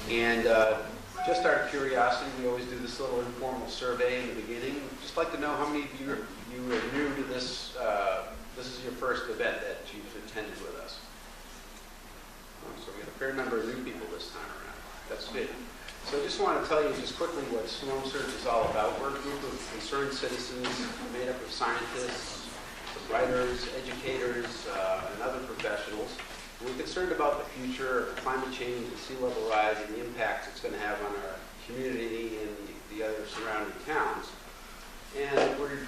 And just out of curiosity, we always do this little informal survey in the beginning. Just like to know how many of you are new to this. This is your first event that you've attended with us. So we have a fair number of new people this time around. That's good. So I just want to tell you just quickly what Storm Surge is all about. We're a group of concerned citizens made up of scientists, writers, educators, and other professionals. We're concerned about the future of climate change and sea level rise and the impacts it's going to have on our community and the other surrounding towns. And we're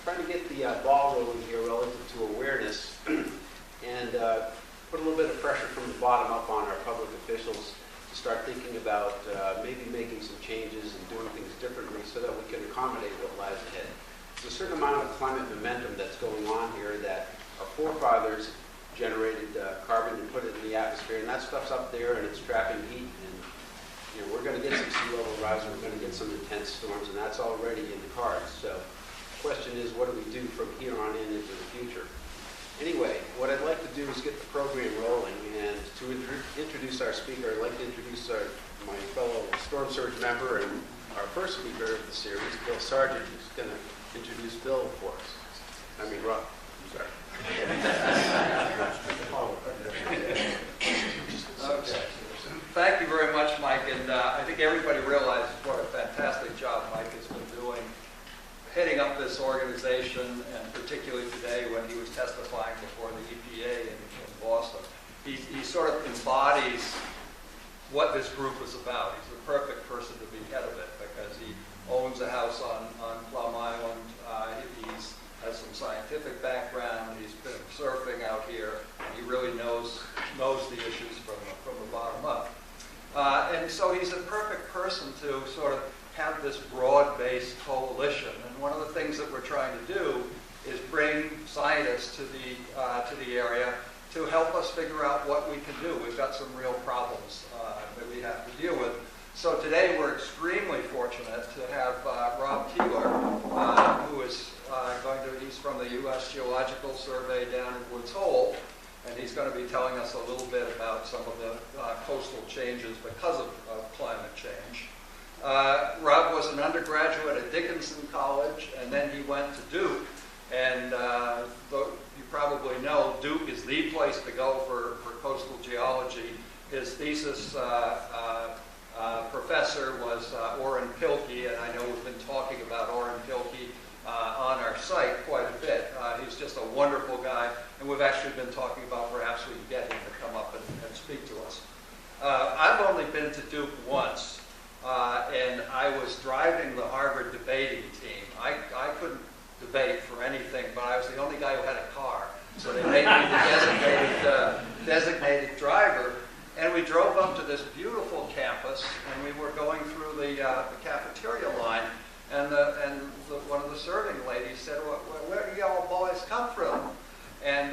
trying to get the ball rolling here relative to awareness and put a little bit of pressure from the bottom up on our public officials to start thinking about maybe making some changes and doing things differently so that we can accommodate what lies ahead. There's a certain amount of climate momentum that's going on here that our forefathers generated carbon and put it in the atmosphere, and that stuff's up there and it's trapping heat, and we're going to get some sea level rise, we're going to get some intense storms, and that's already in the cards. So the question is, what do we do from here on in into the future? Anyway, what I'd like to do is get the program rolling, and to introduce our speaker, I'd like to introduce my fellow Storm Surge member and our first speaker of the series, Bill Sargent, who's going to introduce Bill for us. I mean, Rob. I'm sorry. Okay. Thank you very much, Mike, and I think everybody realizes what a fantastic job Mike has been doing heading up this organization, and particularly today when he was testifying before the EPA in Boston. He sort of embodies what this group is about. He's the perfect person to be head of it because he owns a house on Plum Island. He has some scientific background. He's been surfing out here, and he really knows the issues from the bottom up. And so he's a perfect person to sort of have this broad-based coalition. And one of the things that we're trying to do is bring scientists to the area to help us figure out what we can do. We've got some real problems that we have to deal with. So today we're extremely fortunate to have Rob Thieler, who is he's from the US Geological Survey down in Woods Hole, and he's going to be telling us a little bit about some of the coastal changes because of climate change. Rob was an undergraduate at Dickinson College, and then he went to Duke. And you probably know Duke is the place to go for coastal geology. His thesis professor was Orrin Pilkey, and I know we've been talking about Orrin Pilkey on our site quite a bit. He's just a wonderful guy, and we've actually been talking about perhaps we can get him to come up and speak to us. I've only been to Duke once. And I was driving the Harvard debating team. I couldn't debate for anything, but I was the only guy who had a car. So they made me the designated driver. And we drove up to this beautiful campus, and we were going through the cafeteria line. And one of the serving ladies said, well, where do y'all boys come from? And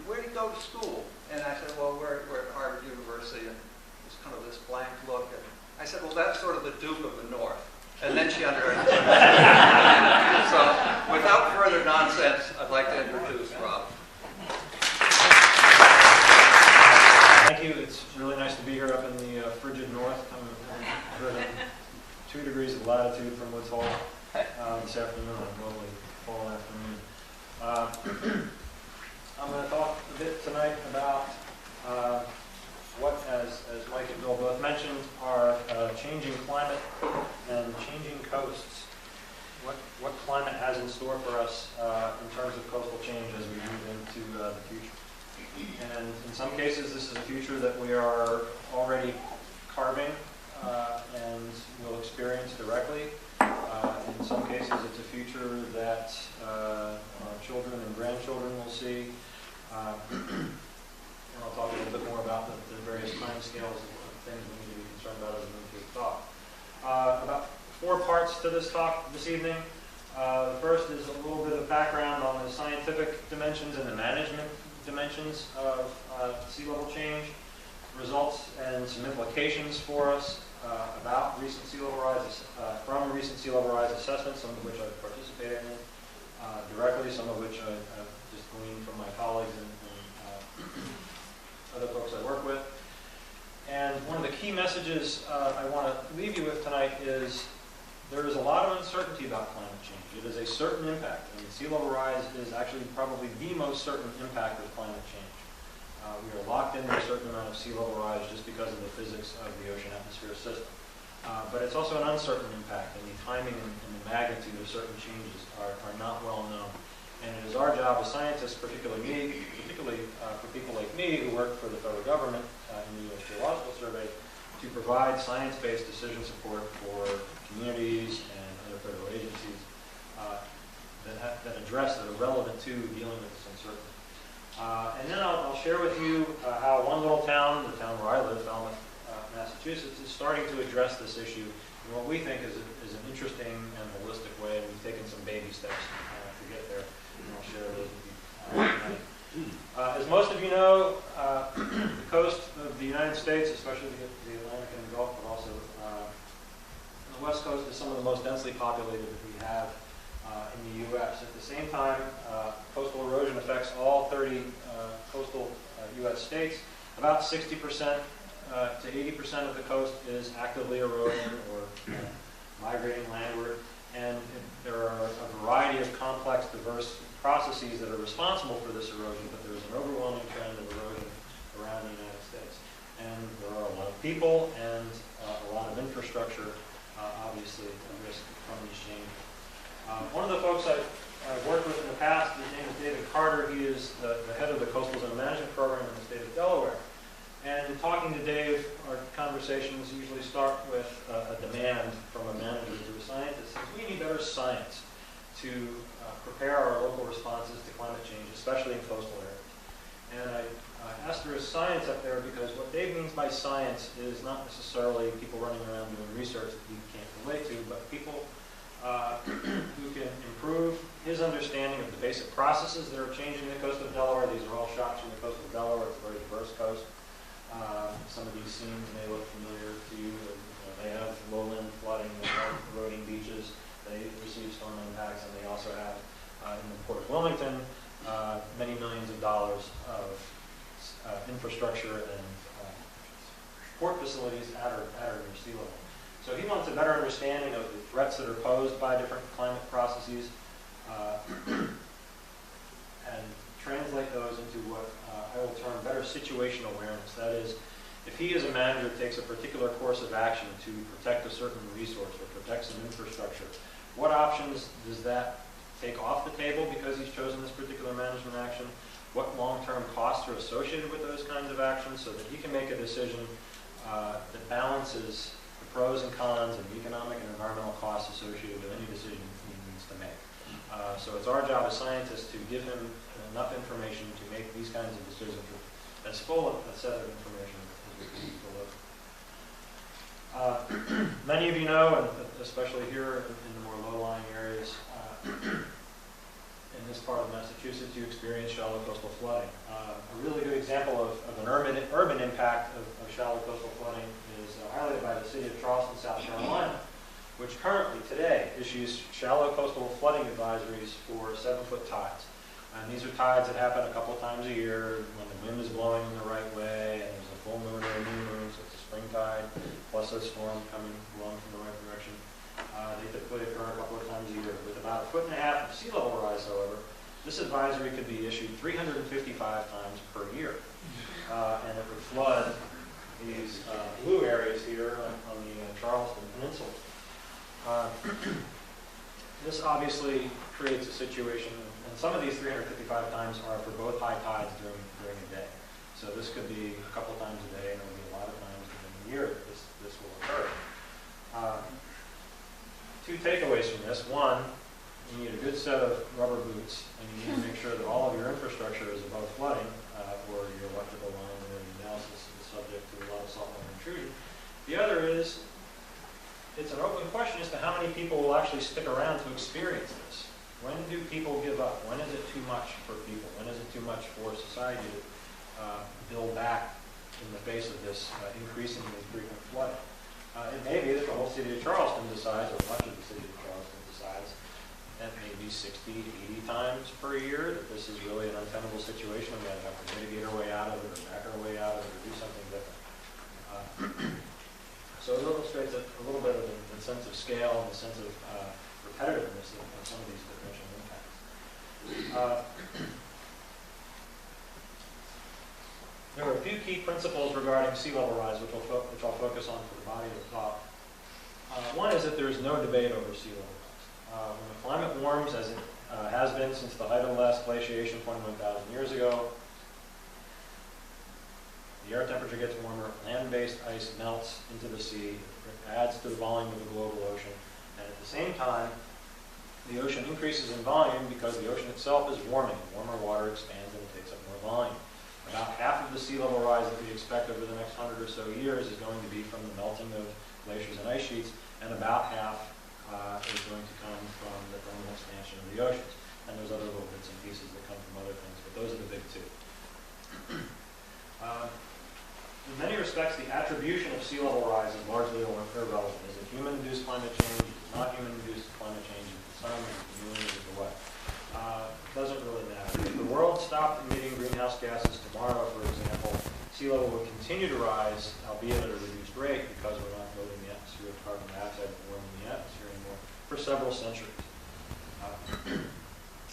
where do you go to school? And I said, well, we're at Harvard University. And it was kind of this blank look. And I said, well, that's sort of the Duke of the North. And then she understood. So, without further nonsense, I'd like to introduce Rob. Thank you. It's really nice to be here up in the frigid north. I'm 2 degrees of latitude from Woods Hole this afternoon, on a lovely fall afternoon. I'm going to talk a bit tonight about what, as Mike and Bill both mentioned, are changing climate and changing coasts. What climate has in store for us in terms of coastal change as we move into the future. And in some cases, this is a future that we are already carving and will experience directly. In some cases, it's a future that our children and grandchildren will see. And I'll talk a little bit more about the various time scales of things we need to be concerned about as we move through the talk. About 4 parts to this talk this evening. The first is a little bit of background on the scientific dimensions and the management dimensions of sea level change, results and some implications for us about recent sea level rise, from recent sea level rise assessments, some of which I've participated in directly, some of which I've just gleaned from my colleagues and other folks I work with. And one of the key messages I want to leave you with tonight is there is a lot of uncertainty about climate change. It is a certain impact. I mean, sea level rise is actually probably the most certain impact of climate change. We are locked into a certain amount of sea level rise just because of the physics of the ocean-atmosphere system. But it's also an uncertain impact, and the timing and the magnitude of certain changes are not well known. And it is our job as scientists, particularly for people like me who work for the federal government in the US Geological Survey, to provide science-based decision support for communities and other federal agencies that address, that are relevant to dealing with this uncertainty. And then I'll share with you how one little town, the town where I live, Falmouth, Massachusetts, is starting to address this issue in what we think is an interesting and holistic way, and we've taken some baby steps to get there, and I'll share those with you tonight. As most of you know, the coast of the United States, especially the Atlantic and the Gulf, but also the West Coast, is some of the most densely populated that we have in the U.S. At the same time, coastal erosion affects all 30 coastal U.S. states. About 60% to 80% of the coast is actively eroding or migrating landward, and there are a variety of complex, diverse processes that are responsible for this erosion, but there's an overwhelming trend of erosion around the United States. And there are a lot of people and a lot of infrastructure, obviously, at risk from these changes. One of the folks I've worked with in the past, his name is David Carter. He is the head of the Coastal Zone Management Program in the state of Delaware. And in talking to Dave, our conversations usually start with a demand from a manager to a scientist. We need better science to prepare our local responses to climate change, especially in coastal areas. And I asked for his science up there because what Dave means by science is not necessarily people running around doing research that he can't relate to, but people who can improve his understanding of the basic processes that are changing the coast of Delaware. These are all shots from the coast of Delaware. It's a very diverse coast. Some of these scenes may look familiar to you. They have lowland flooding, they have eroding beaches, they receive storm impacts, and they also have, in the Port of Wilmington, many millions of dollars of infrastructure and port facilities at or near sea level. So he wants a better understanding of the threats that are posed by different climate processes and translate those into what I will term better situational awareness. That is, if he as a manager takes a particular course of action to protect a certain resource or protect some infrastructure, what options does that take off the table because he's chosen this particular management action? What long-term costs are associated with those kinds of actions so that he can make a decision that balances the pros and cons and the economic and environmental costs associated with any decision he needs to make. So it's our job as scientists to give him enough information to make these kinds of decisions with as full a set of information as we can deliver. Many of you know, and especially here in the more low-lying areas, in this part of Massachusetts, you experience shallow coastal flooding. A really good example of an urban impact of shallow coastal flooding is highlighted by the city of Charleston, South Carolina, which currently, today, issues shallow coastal flooding advisories for 7-foot tides. And these are tides that happen a couple times a year when the wind is blowing in the right way and there's a full moon or a new moon, so it's a spring tide, plus a storm blowing from the right direction. They typically occur a couple of times a year. With about 1.5 feet of sea level rise, however, this advisory could be issued 355 times per year. And it would flood these blue areas here on the Charleston Peninsula. This obviously creates a situation, and some of these 355 times are for both high tides during a day. So this could be a couple times a day, and there will be a lot of times during the year that this will occur. Two takeaways from this. One, you need a good set of rubber boots, and you need to make sure that all of your infrastructure is above flooding, or your electrical lines and your analysis is subject to a lot of saltwater intrusion. The other is, it's an open question as to how many people will actually stick around to experience this. When do people give up? When is it too much for people? When is it too much for society to build back in the face of this increasingly frequent flooding? It may be that the whole city of Charleston decides, or much of the city of Charleston decides, that maybe 60 to 80 times per year, that this is really an untenable situation and we have to mitigate our way out of it, or back our way out of it, or do something different. So it illustrates a little bit of the sense of scale and the sense of repetitiveness of some of these differential impacts. There are a few key principles regarding sea level rise, which I'll focus on for the body of the talk. One is that there is no debate over sea level rise. When the climate warms, as it has been since the height of the last glaciation 21,000 years ago, the air temperature gets warmer, land-based ice melts into the sea, it adds to the volume of the global ocean, and at the same time, the ocean increases in volume because the ocean itself is warming. Warmer water expands and it takes up more volume. About half of the sea level rise that we expect over the next 100 or so years is going to be from the melting of glaciers and ice sheets, and about half is going to come from the thermal expansion of the oceans. And there's other little bits and pieces that come from other things, but those are the big two. In many respects, the attribution of sea level rise is largely irrelevant. Is it human-induced climate change? Is it not human-induced climate change? Is it the sun? Is it the moon? Is it the what? Doesn't really matter. If the world stopped emitting greenhouse gases tomorrow, for example, sea level would continue to rise, albeit at a reduced rate, because we're not loading the atmosphere with carbon dioxide and warming the atmosphere anymore, for several centuries.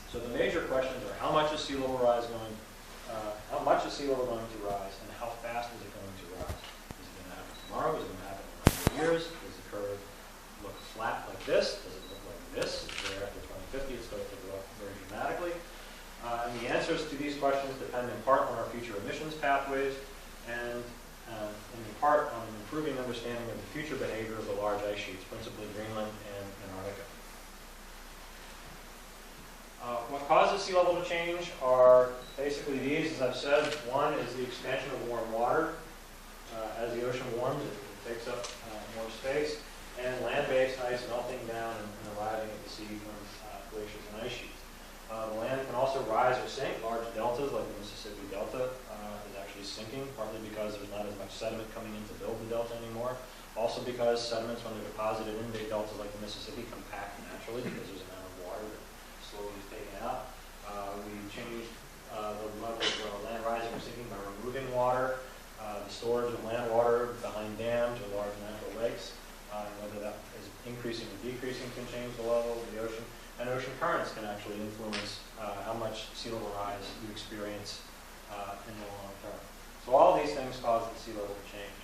So the major questions are: how much is sea level rise going? How much is sea level going to rise, and how fast is it going to rise? Is it going to happen tomorrow? Is it going to happen in 100 years? Does the curve look flat like this? Does it look like this? Where after 2050 it starts to go up very dramatically? And the answers to these questions depend in part on our future emissions pathways, and in part on an improving understanding of the future behavior of the large ice sheets, principally Greenland and Antarctica. What causes sea level to change are basically these, as I've said. One is the expansion of warm water. As the ocean warms, it takes up more space, and land-based ice melting down and arriving at the sea from glaciers and ice sheets. The land can also rise or sink. Large deltas, like the Mississippi Delta, is actually sinking, partly because there's not as much sediment coming in to build the delta anymore. Also because sediments, when they're deposited in big deltas like the Mississippi, compact naturally because there's an amount of water that slowly is taken out. We changed the level of land rising or sinking by removing water, the storage of land water behind dams or large natural lakes. Whether that is increasing or decreasing can change the level of the ocean. And ocean currents can actually influence how much sea level rise you experience in the long term. So all these things cause the sea level to change.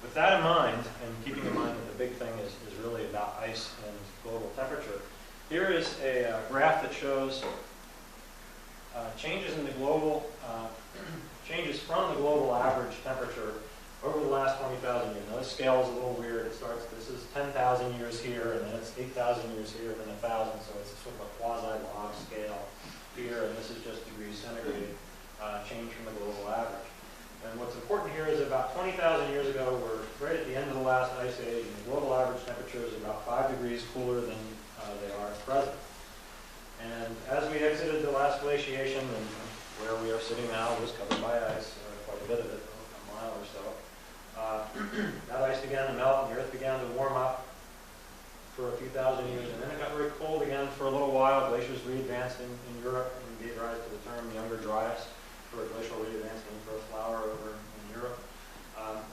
With that in mind, and keeping in mind that the big thing is really about ice and global temperature, here is a graph that shows changes in the global, changes from the global average temperature over the last 20,000 years. Now this scale is a little weird. It starts, this is 10,000 years here, and then it's 8,000 years here, and then 1,000, so it's sort of a quasi-log scale here, and this is just degrees centigrade change from the global average. And what's important here is about 20,000 years ago, we're right at the end of the last ice age, and the global average temperature is about 5 degrees cooler than they are at present. And as we exited the last glaciation, and where we are sitting now was covered by ice, quite a bit of it, a mile or so. That ice began to melt, and the Earth began to warm up for a few thousand years, and then it got very cold again for a little while. Glaciers re-advanced in Europe and gave rise to the term younger dryas for a glacial re-advancement for a flower over in Europe.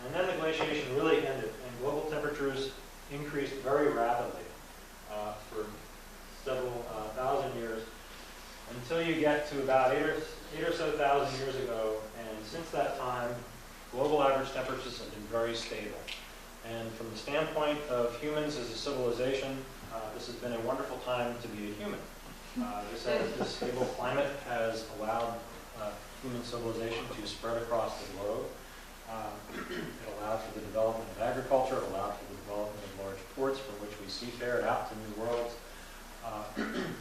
And then the glaciation really ended, and global temperatures increased very rapidly for several thousand years until you get to about 8 or so thousand years ago, and since that time, global average temperatures have been very stable. And from the standpoint of humans as a civilization, this has been a wonderful time to be a human. This stable climate has allowed human civilization to spread across the globe. It allowed for the development of agriculture, it allowed for the development of large ports from which we seafared out to new worlds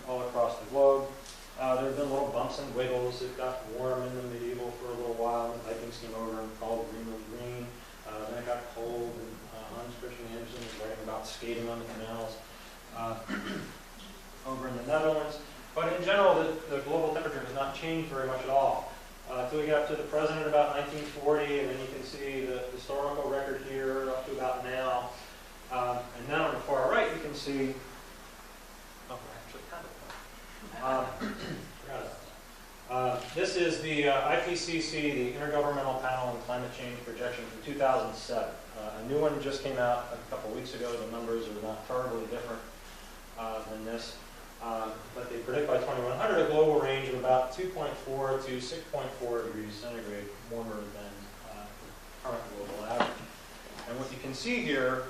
all across the globe. There have been little bumps and wiggles. It got warm in the medieval for a little while. The Vikings came over and called Greenland green. Then it got cold, and Hans Christian Andersen was writing about skating on the canals over in the Netherlands. But in general, the global temperature has not changed very much at all. Until we get up to the present at about 1940, and then you can see the historical record here up to about now. And then on the far right, you can see, This is the IPCC, the Intergovernmental Panel on Climate Change projection from 2007. A new one just came out a couple weeks ago. The numbers are not terribly different than this. But they predict by 2100 a global range of about 2.4 to 6.4 degrees centigrade warmer than the current global average. And what you can see here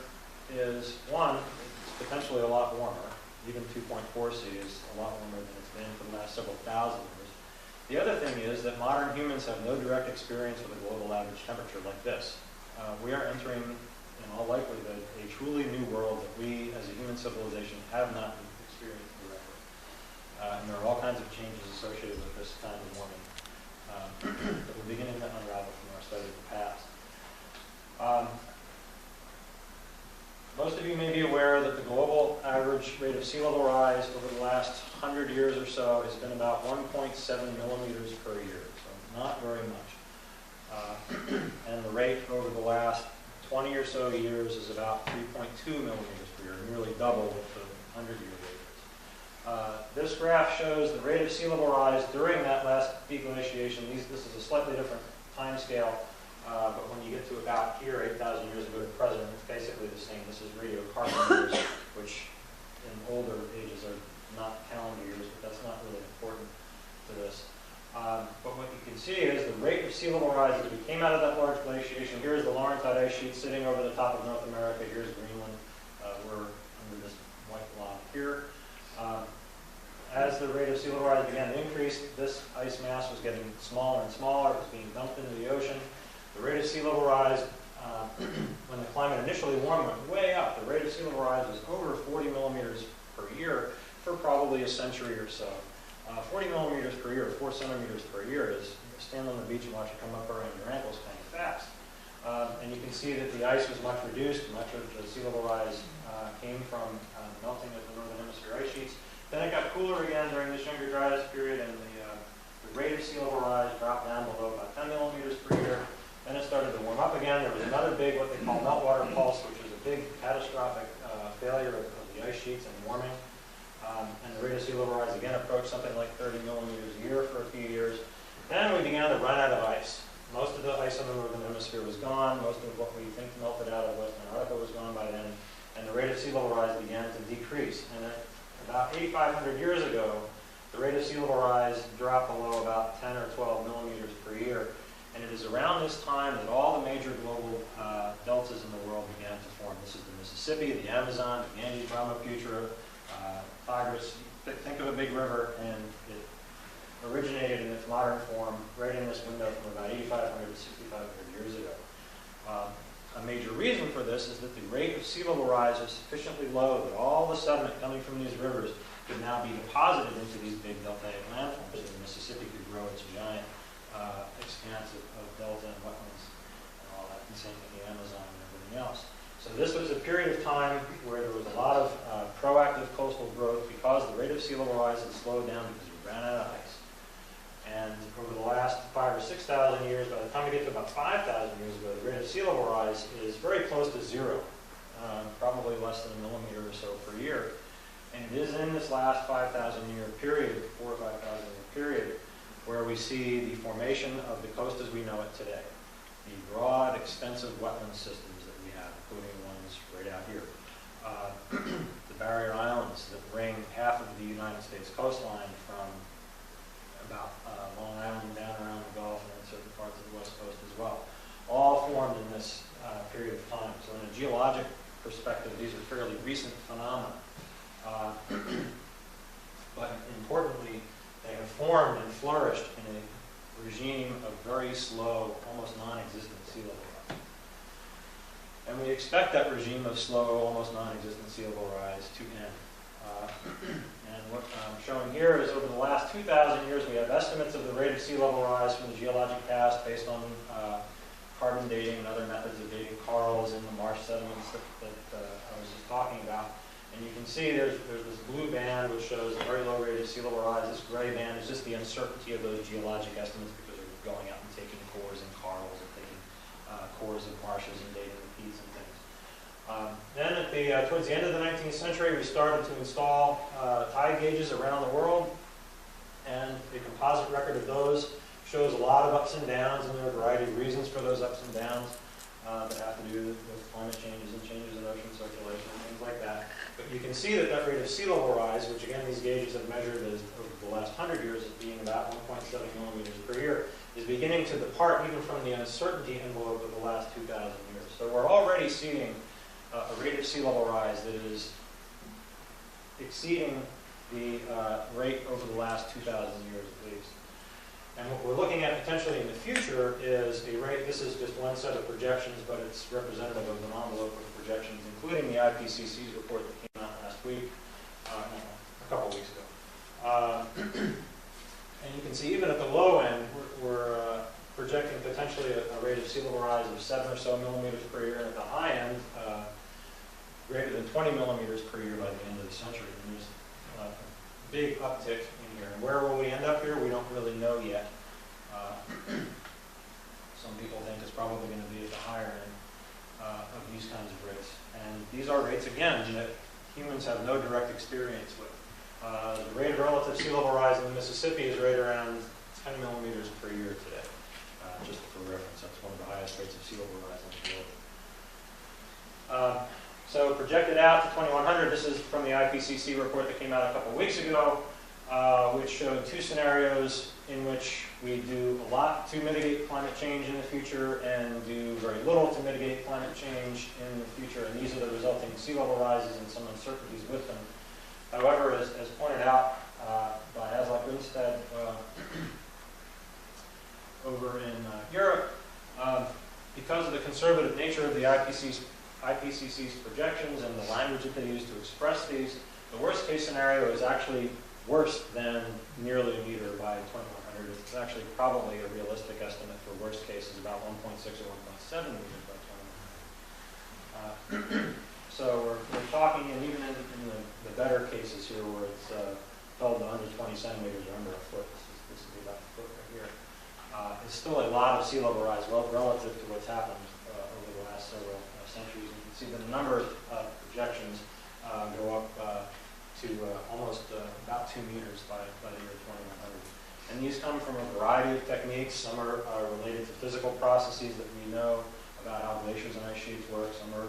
is, one, it's potentially a lot warmer. Even 2.4 C is a lot warmer than it's been for the last several thousand years. The other thing is that modern humans have no direct experience with a global average temperature like this. We are entering, in all likelihood, a truly new world that we, as a human civilization, have not experienced directly. And there are all kinds of changes associated with this kind of warming that we're beginning to unravel from our study of the past. Most of you may be aware that the global average rate of sea level rise over the last 100 years or so has been about 1.7 millimeters per year, so not very much. And the rate over the last 20 or so years is about 3.2 millimeters per year, nearly double what the 100-year rate is. This graph shows the rate of sea level rise during that last deglaciation. This is a slightly different time scale. But when you get to about here, 8,000 years ago to present, it's basically the same. This is radiocarbon years, which in older ages are not calendar years, but that's not really important to this. But what you can see is the rate of sea level rise as we came out of that large glaciation. Here's the Laurentide ice sheet sitting over the top of North America. Here's Greenland. We're under this white block here. As the rate of sea level rise began to increase, this ice mass was getting smaller and smaller. It was being dumped into the ocean. The rate of sea level rise, when the climate initially warmed, went way up. The rate of sea level rise was over 40 millimeters per year for probably a century or so. 40 millimeters per year, 4 centimeters per year is stand on the beach and watch it come up around your ankles kind of fast. And you can see that the ice was much reduced. Much of the sea level rise came from melting of the northern hemisphere ice sheets. Then it got cooler again during this younger dry ice period, and the rate of sea level rise dropped down below about 10 millimeters per year. Then it started to warm up again. There was another big, what they call meltwater pulse, which is a big catastrophic failure of the ice sheets and warming. And the rate of sea level rise again approached something like 30 millimeters a year for a few years. Then we began to run out of ice. Most of the ice in the northern hemisphere was gone. Most of what we think melted out of West Antarctica was gone by then. And the rate of sea level rise began to decrease. And about 8,500 years ago, the rate of sea level rise dropped below about 10 or 12 millimeters per year. And it is around this time that all the major global deltas in the world began to form. This is the Mississippi, the Amazon, the Ganges, Brahmaputra, Tigris. Think of a big river, and it originated in its modern form right in this window from about 8,500 to 6,500 years ago. A major reason for this is that the rate of sea level rise is sufficiently low that all the sediment coming from these rivers could now be deposited into these big deltaic landforms. So the Mississippi could grow its giant expanse of delta and wetlands and all that, and same with the Amazon and everything else. So this was a period of time where there was a lot of proactive coastal growth because the rate of sea level rise had slowed down because we ran out of ice. And over the last 5,000 or 6,000 years, by the time we get to about 5,000 years ago, the rate of sea level rise is very close to zero, probably less than a millimeter or so per year. And it is in this last 5,000 year period, 4,000 or 5,000 year period, where we see the formation of the coast as we know it today. The broad, extensive wetland systems that we have, including the ones right out here. The barrier islands that ring half of the United States coastline from about Long Island down around the Gulf and in certain parts of the West Coast as well. All formed in this period of time. So in a geologic perspective, these are fairly recent phenomena. But importantly, they have formed and flourished in a regime of very slow, almost non-existent sea level rise. And we expect that regime of slow, almost non-existent sea level rise to end. And what I'm showing here is over the last 2,000 years, we have estimates of the rate of sea level rise from the geologic past based on carbon dating and other methods of dating corals in the marsh sediments that I was just talking about. And you can see there's this blue band which shows a very low rate of sea level rise. This gray band is just the uncertainty of those geologic estimates because we're going out and taking cores and corals and taking cores of marshes and dating the peats and things. Then at towards the end of the 19th century, we started to install tide gauges around the world. And a composite record of those shows a lot of ups and downs, and there are a variety of reasons for those ups and downs that have to do with climate changes and changes in ocean circulation and things like that. But you can see that that rate of sea level rise, which again these gauges have measured as over the last 100 years as being about 1.7 millimeters per year, is beginning to depart even from the uncertainty envelope of the last 2,000 years. So we're already seeing a rate of sea level rise that is exceeding the rate over the last 2,000 years at least. And what we're looking at potentially in the future is a rate, this is just one set of projections, but it's representative of an envelope of projections, including the IPCC's report that came out last week, a couple weeks ago. And you can see even at the low end, we're projecting potentially a rate of sea level rise of 7 or so millimeters per year, and at the high end, greater than 20 millimeters per year by the end of the century. And there's a big uptick in here. And where will we end up here? We don't really know yet. Some people think it's probably going to be at the higher end of these kinds of rates. And these are rates, again, that humans have no direct experience with. The rate of relative sea level rise in the Mississippi is right around 10 millimeters per year today. Just for reference, that's one of the highest rates of sea level rise in the world. So projected out to 2100, this is from the IPCC report that came out a couple weeks ago, which showed two scenarios in which we do a lot to mitigate climate change in the future and do very little to mitigate climate change in the future. And these are the resulting sea level rises and some uncertainties with them. However, as pointed out by Aslak Gunstad over in Europe, because of the conservative nature of the IPCC's projections and the language that they use to express these, the worst case scenario is actually worse than nearly a meter by 2100. It's actually probably a realistic estimate for worst case is about 1.6 or 1.7 meters by 2100. So we're talking, and even in the better cases here where it's held to under 20 centimeters or under a foot, this would be about a foot right here, it's still a lot of sea level rise relative to what's happened over the last several centuries. You can see that the number of projections go up to almost about 2 meters by the year 2100. And these come from a variety of techniques. Some are related to physical processes that we know about how glaciers and ice sheets work. Some are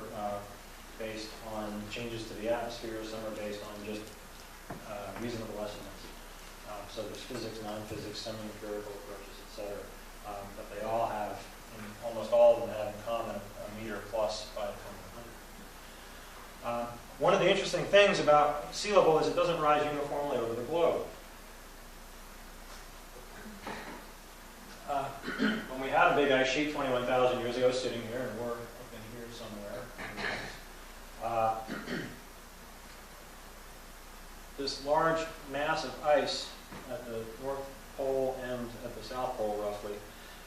based on changes to the atmosphere. Some are based on just reasonable estimates. So there's physics, non-physics, semi-empirical approaches, etc. But they all have, and almost all of them have in common a meter plus by 2100. One of the interesting things about sea level is it doesn't rise uniformly over the globe. When we had a big ice sheet 21,000 years ago sitting here, and we're up in here somewhere, this large mass of ice at the North Pole and at the South Pole, roughly,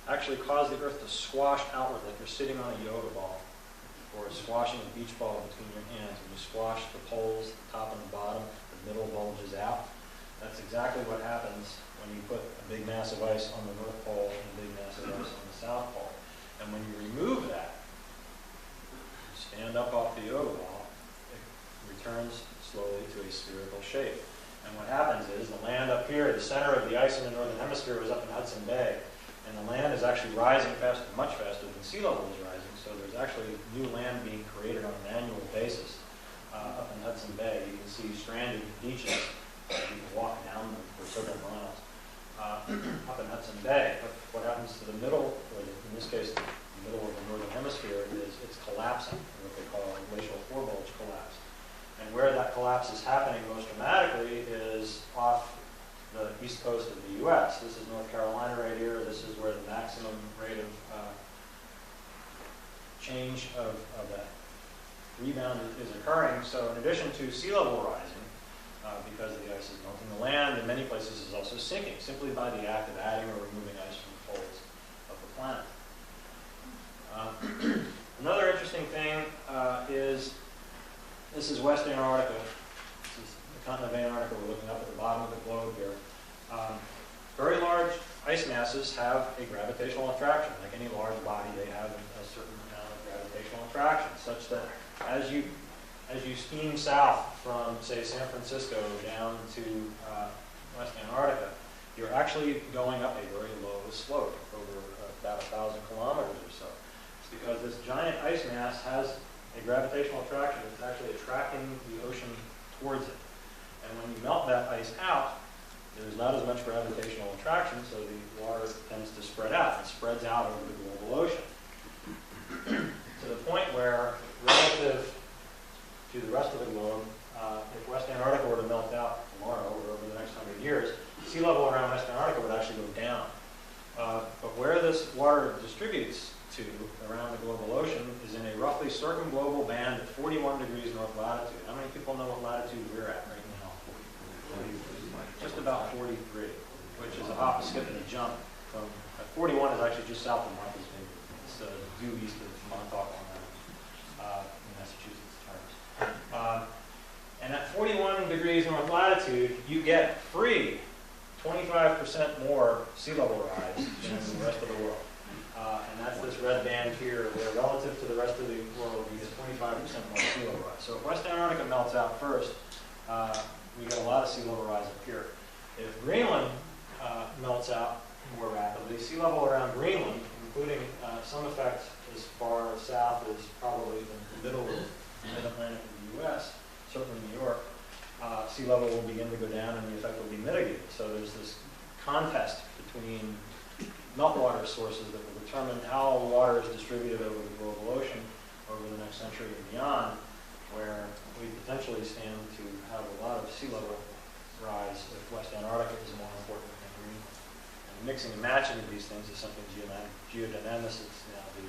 actually caused the Earth to swash outward like you're sitting on a yoga ball or squashing a beach ball between your hands. When you squash the poles, the top and the bottom, the middle bulges out. That's exactly what happens when you put a big mass of ice on the North Pole and a big mass of ice on the South Pole. And when you remove that, you stand up off the yoga ball, it returns slowly to a spherical shape. And what happens is the land up here, the center of the ice in the northern hemisphere was up in Hudson Bay, and the land is actually rising faster, much faster than sea level is rising. So there's actually new land being created on an annual basis up in Hudson Bay. You can see stranded beaches. You can walk down them for several miles up in Hudson Bay. But what happens to the middle, or in this case, the middle of the northern hemisphere, is it's collapsing, what they call a glacial forebulge collapse. And where that collapse is happening most dramatically is off the east coast of the U.S. This is North Carolina right here. This is where the maximum rate of change of that rebound is occurring. So in addition to sea level rising, because the ice is melting, the land in many places is also sinking, simply by the act of adding or removing ice from the poles of the planet. Another interesting thing is, this is West Antarctica. This is the continent of Antarctica. We're looking up at the bottom of the globe here. Very large ice masses have a gravitational attraction. Like any large body, they have a certain amount of gravitational attraction, such that as you steam south from, say, San Francisco down to West Antarctica, you're actually going up a very low slope over about 1,000 kilometers or so. It's because this giant ice mass has a gravitational attraction. It's actually attracting the ocean towards it. And when you melt that ice out, there's not as much gravitational attraction, so the water tends to spread out. It spreads out over the global ocean. To the point where, relative to the rest of the globe, if West Antarctica were to melt out tomorrow or over the next 100 years, sea level around West Antarctica would actually go down. But where this water distributes to around the global ocean is in a roughly circumglobal band at 41 degrees north latitude. How many people know what latitude we're at right now? Just about 43, which is a hop, a skip, and a jump. From 41 is actually just south of Martha's Vineyard. It's due east of Montauk in Massachusetts terms. And at 41 degrees north latitude, you get free 25% more sea level rise than the rest of the world. And that's this red band here, where relative to the rest of the world, you get 25% more sea level rise. So if West Antarctica melts out first, we get a lot of sea level rise up here. If Greenland melts out more rapidly, sea level around Greenland, including some effects as far south as probably the middle of the mid-Atlantic in the U.S., certainly New York, sea level will begin to go down and the effect will be mitigated. So there's this contest between meltwater sources that will determine how water is distributed over the global ocean over the next century and beyond, where we potentially stand to have a lot of sea level rise if West Antarctica is more important than Greenland. And mixing and matching of these things is something geodynamicists now do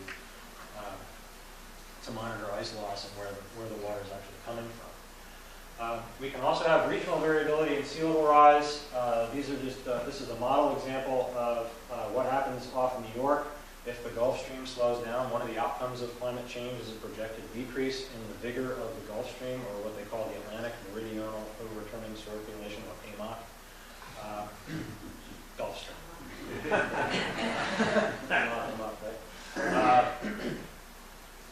to monitor ice loss and where the water is actually coming from. We can also have regional variability in sea level rise. These are just, this is a model example of what happens off New York if the Gulf Stream slows down. One of the outcomes of climate change is a projected decrease in the vigor of the Gulf Stream, or what they call the Atlantic Meridional Overturning Circulation, or AMOC. Gulf Stream.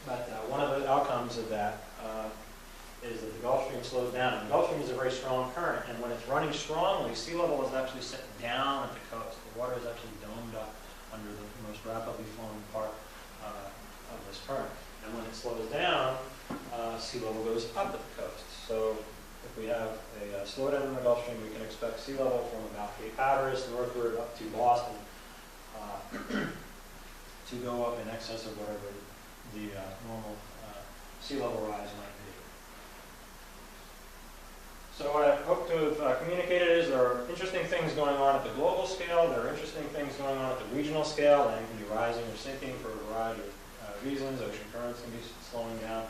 But one of the outcomes of that is that the Gulf Stream slows down. And the Gulf Stream is a very strong current, and when it's running strongly, sea level is actually set down at the coast. The water is actually domed up under the most rapidly flowing part of this current. And when it slows down, sea level goes up at the coast. So if we have a slowdown in the Gulf Stream, we can expect sea level from about Cape Hatteras northward up to Boston to go up in excess of whatever the normal sea level rise might be. So what I hope to have communicated is there are interesting things going on at the global scale, there are interesting things going on at the regional scale, land can be rising or sinking for a variety of reasons, ocean currents can be slowing down,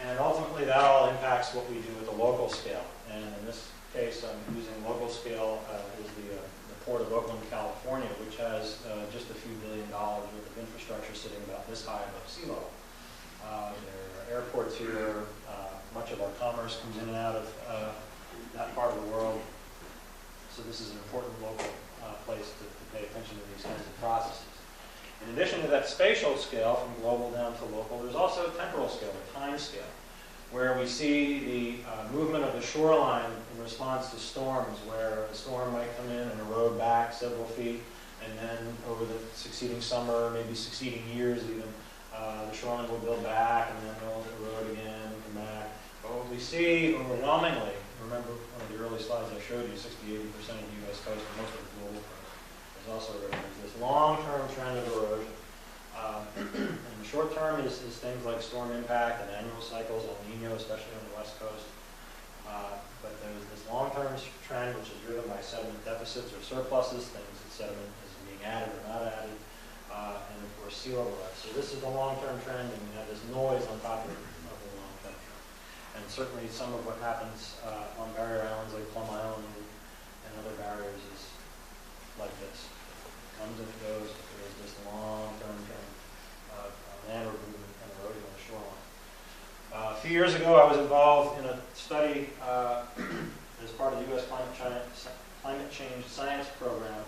and ultimately that all impacts what we do at the local scale. And in this case, I'm using local scale as the Port of Oakland, California, which has just a few $1 billion worth of infrastructure sitting about this high above sea level. There are airports here, much of our commerce comes in and out of that part of the world. So this is an important local place to pay attention to these kinds of processes. In addition to that spatial scale, from global down to local, there's also a temporal scale, a time scale, where we see the movement of the shoreline in response to storms, where a storm might come in and erode back several feet, and then over the succeeding summer, maybe succeeding years even, the shoreline will build back, and then it'll erode again and come back. But what we see overwhelmingly, remember one of the early slides I showed you, 60–80% of the U.S. coast and most of the global coast. There's also this long-term trend of erosion. And the short term is things like storm impact and annual cycles, El Nino, especially on the west coast. But there's this long-term trend which is driven by sediment deficits or surpluses, things that sediment is being added or not added, and of course sea level rise. So this is the long-term trend, and we have this noise on top of the long-term trend. And certainly some of what happens on barrier islands like Plum Island and other barriers is like this. It comes and it goes, but there is this long-term trend of land movement and erosion on the shoreline. A few years ago, I was involved in a study as part of the US Climate Change Science Program.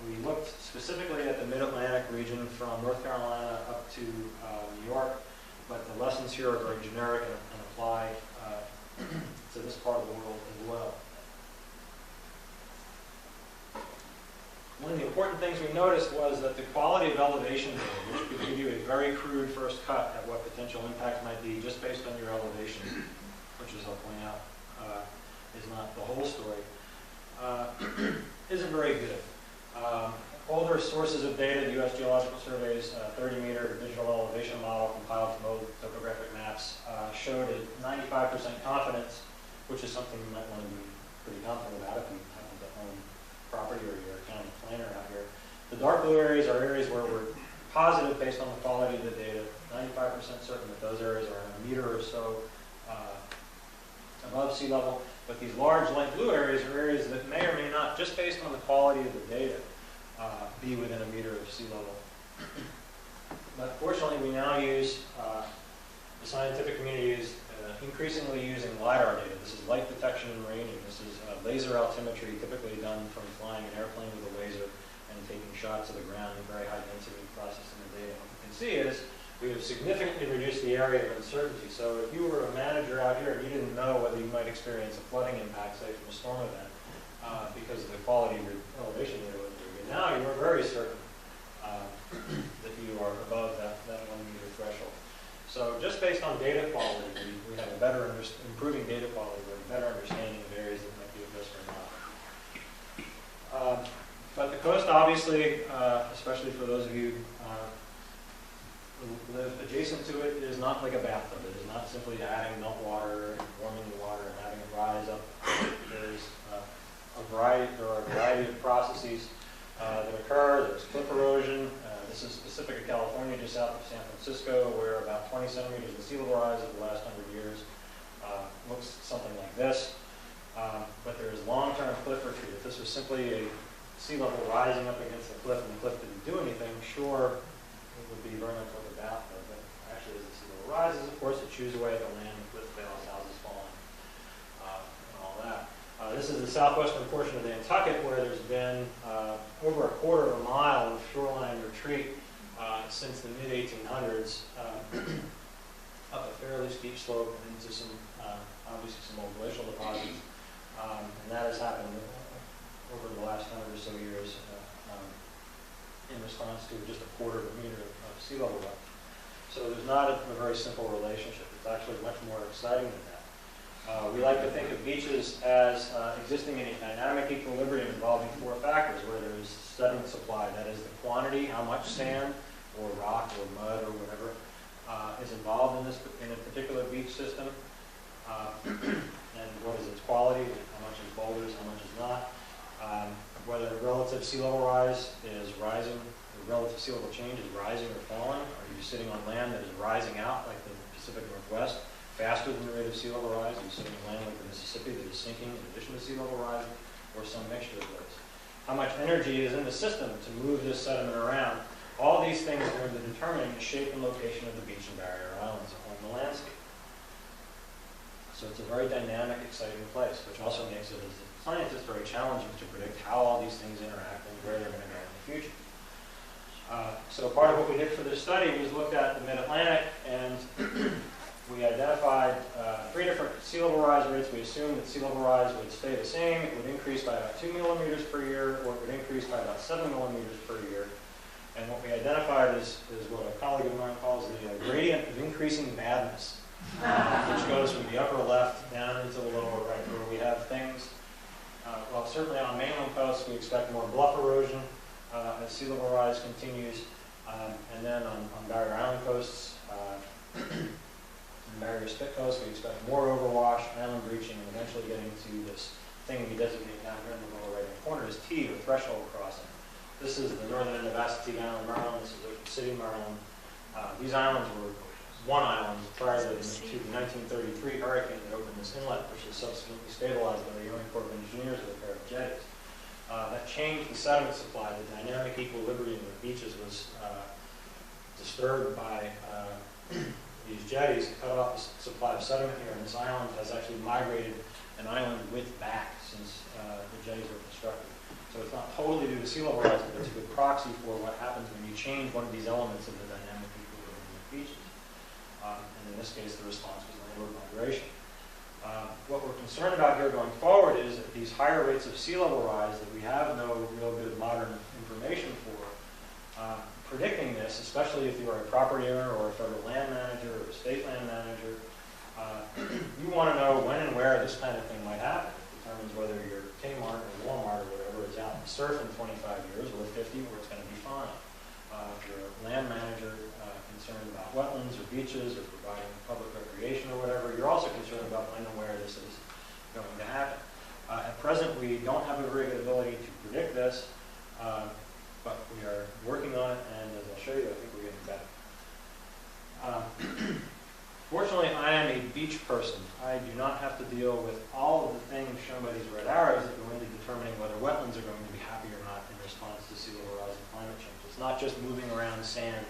We looked specifically at the Mid-Atlantic region from North Carolina up to New York, but the lessons here are very generic and apply to this part of the world as well. important things we noticed was that the quality of elevation data, which could give you a very crude first cut at what potential impact might be just based on your elevation, which, as I'll point out, is not the whole story, isn't very good. Older sources of data, the US Geological Survey's 30-meter digital elevation model compiled from old topographic maps, showed a 95% confidence, which is something you might want to be pretty confident about if you happen to own property or you're a county planner out here. The dark blue areas are areas where we're positive based on the quality of the data, 95% certain that those areas are a meter or so above sea level. But these large light blue areas are areas that may or may not, just based on the quality of the data, be within a meter of sea level. But fortunately, we now use, the scientific community is increasingly using LiDAR data. This is light detection and ranging. This is laser altimetry, typically done from flying an airplane with a laser and taking shots of the ground in very high density processing the data. What you can see is we have significantly reduced the area of uncertainty. So if you were a manager out here and you didn't know whether you might experience a flooding impact, say from a storm event, because of the quality of your elevation data, now you are very certain that you are above that 1 meter threshold. So just based on data quality, we have a better, improving data quality, we have a better understanding of areas that might be at risk or not. But the coast, obviously, especially for those of you who live adjacent to it, is not like a bathtub. It is not simply adding melt water and warming the water and having it rise up. There are a variety of processes that occur. There's cliff erosion. This is specific to California, just south of San Francisco, where about 20 centimeters of sea level rise over the last 100 years looks something like this. But there is long-term cliff retreat. If this was simply a sea level rising up against the cliff and the cliff didn't do anything, sure, it would be very much like a bathtub. But actually, as the sea level rises, of course, it chews away at the land, the cliff fails, houses falling, and all that. This is the southwestern portion of Nantucket, where there's been over a quarter of a mile of shoreline retreat since the mid-1800s, up a fairly steep slope into some, obviously some old glacial deposits. And that has happened over the last 100 or so years in response to just a quarter of a meter of sea level rise. So there's not a very simple relationship. It's actually much more exciting than that. We like to think of beaches as existing in a dynamic equilibrium involving four factors, where there is sediment supply, that is the quantity, how much sand or rock or mud or whatever is involved in a particular beach system, and what is its quality, how much is boulders, how much is not, whether relative sea level rise is rising, the relative sea level change is rising or falling, or are you sitting on land that is rising out like the Pacific Northwest, faster than the rate of sea level rise, are you sitting on land like the Mississippi that is sinking in addition to sea level rising, or some mixture of those. How much energy is in the system to move this sediment around? All these things go into determining the shape and location of the beach and barrier islands along the landscape. So it's a very dynamic, exciting place, which also makes it, as a scientist, very challenging to predict how all these things interact and where they're going to go in the future. So part of what we did for this study was look at the mid-Atlantic, and we identified three different sea level rise rates. We assumed that sea level rise would stay the same. It would increase by about 2 millimeters per year, or it would increase by about 7 millimeters per year. And what we identified is what a colleague of mine calls the gradient of increasing madness, which goes from the upper left down into the lower right, where we have things, well, certainly on mainland coasts, we expect more bluff erosion as sea level rise continues. And then on barrier island coasts, and barrier spit coast, we expect more overwash, island breaching, and eventually getting to this thing we designate down here in the lower right-hand corner as T, or threshold crossing. This is the northern end of Assateague Island, Maryland. This is Ocean City, Maryland. These islands were one island prior to the 1933 hurricane that opened this inlet, which was subsequently stabilized by the Army Corps of Engineers with a pair of jetties. That changed the sediment supply. The dynamic equilibrium of beaches was disturbed by these jetties, cut off the supply of sediment here, and this island has actually migrated an island width back since the jetties were constructed. So it's not totally due to sea level rise, but it's a good proxy for what happens when you change one of these elements of the dynamic equilibrium of beaches. And in this case, the response was landward migration. What we're concerned about here going forward is that these higher rates of sea level rise that we have no real good modern information for. Predicting this, especially if you are a property owner or a federal land manager or a state land manager, you want to know when and where this kind of thing might happen. It determines whether your Kmart or Walmart or whatever is out in the surf in 25 years or 50 where it's going to be fine. If you're a land manager concerned about wetlands or beaches or providing public recreation or whatever, you're also concerned about when and where this is going to happen. At present, we don't have a very good ability to predict this, but we are working on it, and as I'll show you, I think we're getting better. Fortunately, I am a beach person. I do not have to deal with all of the things shown by these red arrows that go into determining whether wetlands are going to be happy or not in response to sea level rise and climate change. It's not just moving around sand.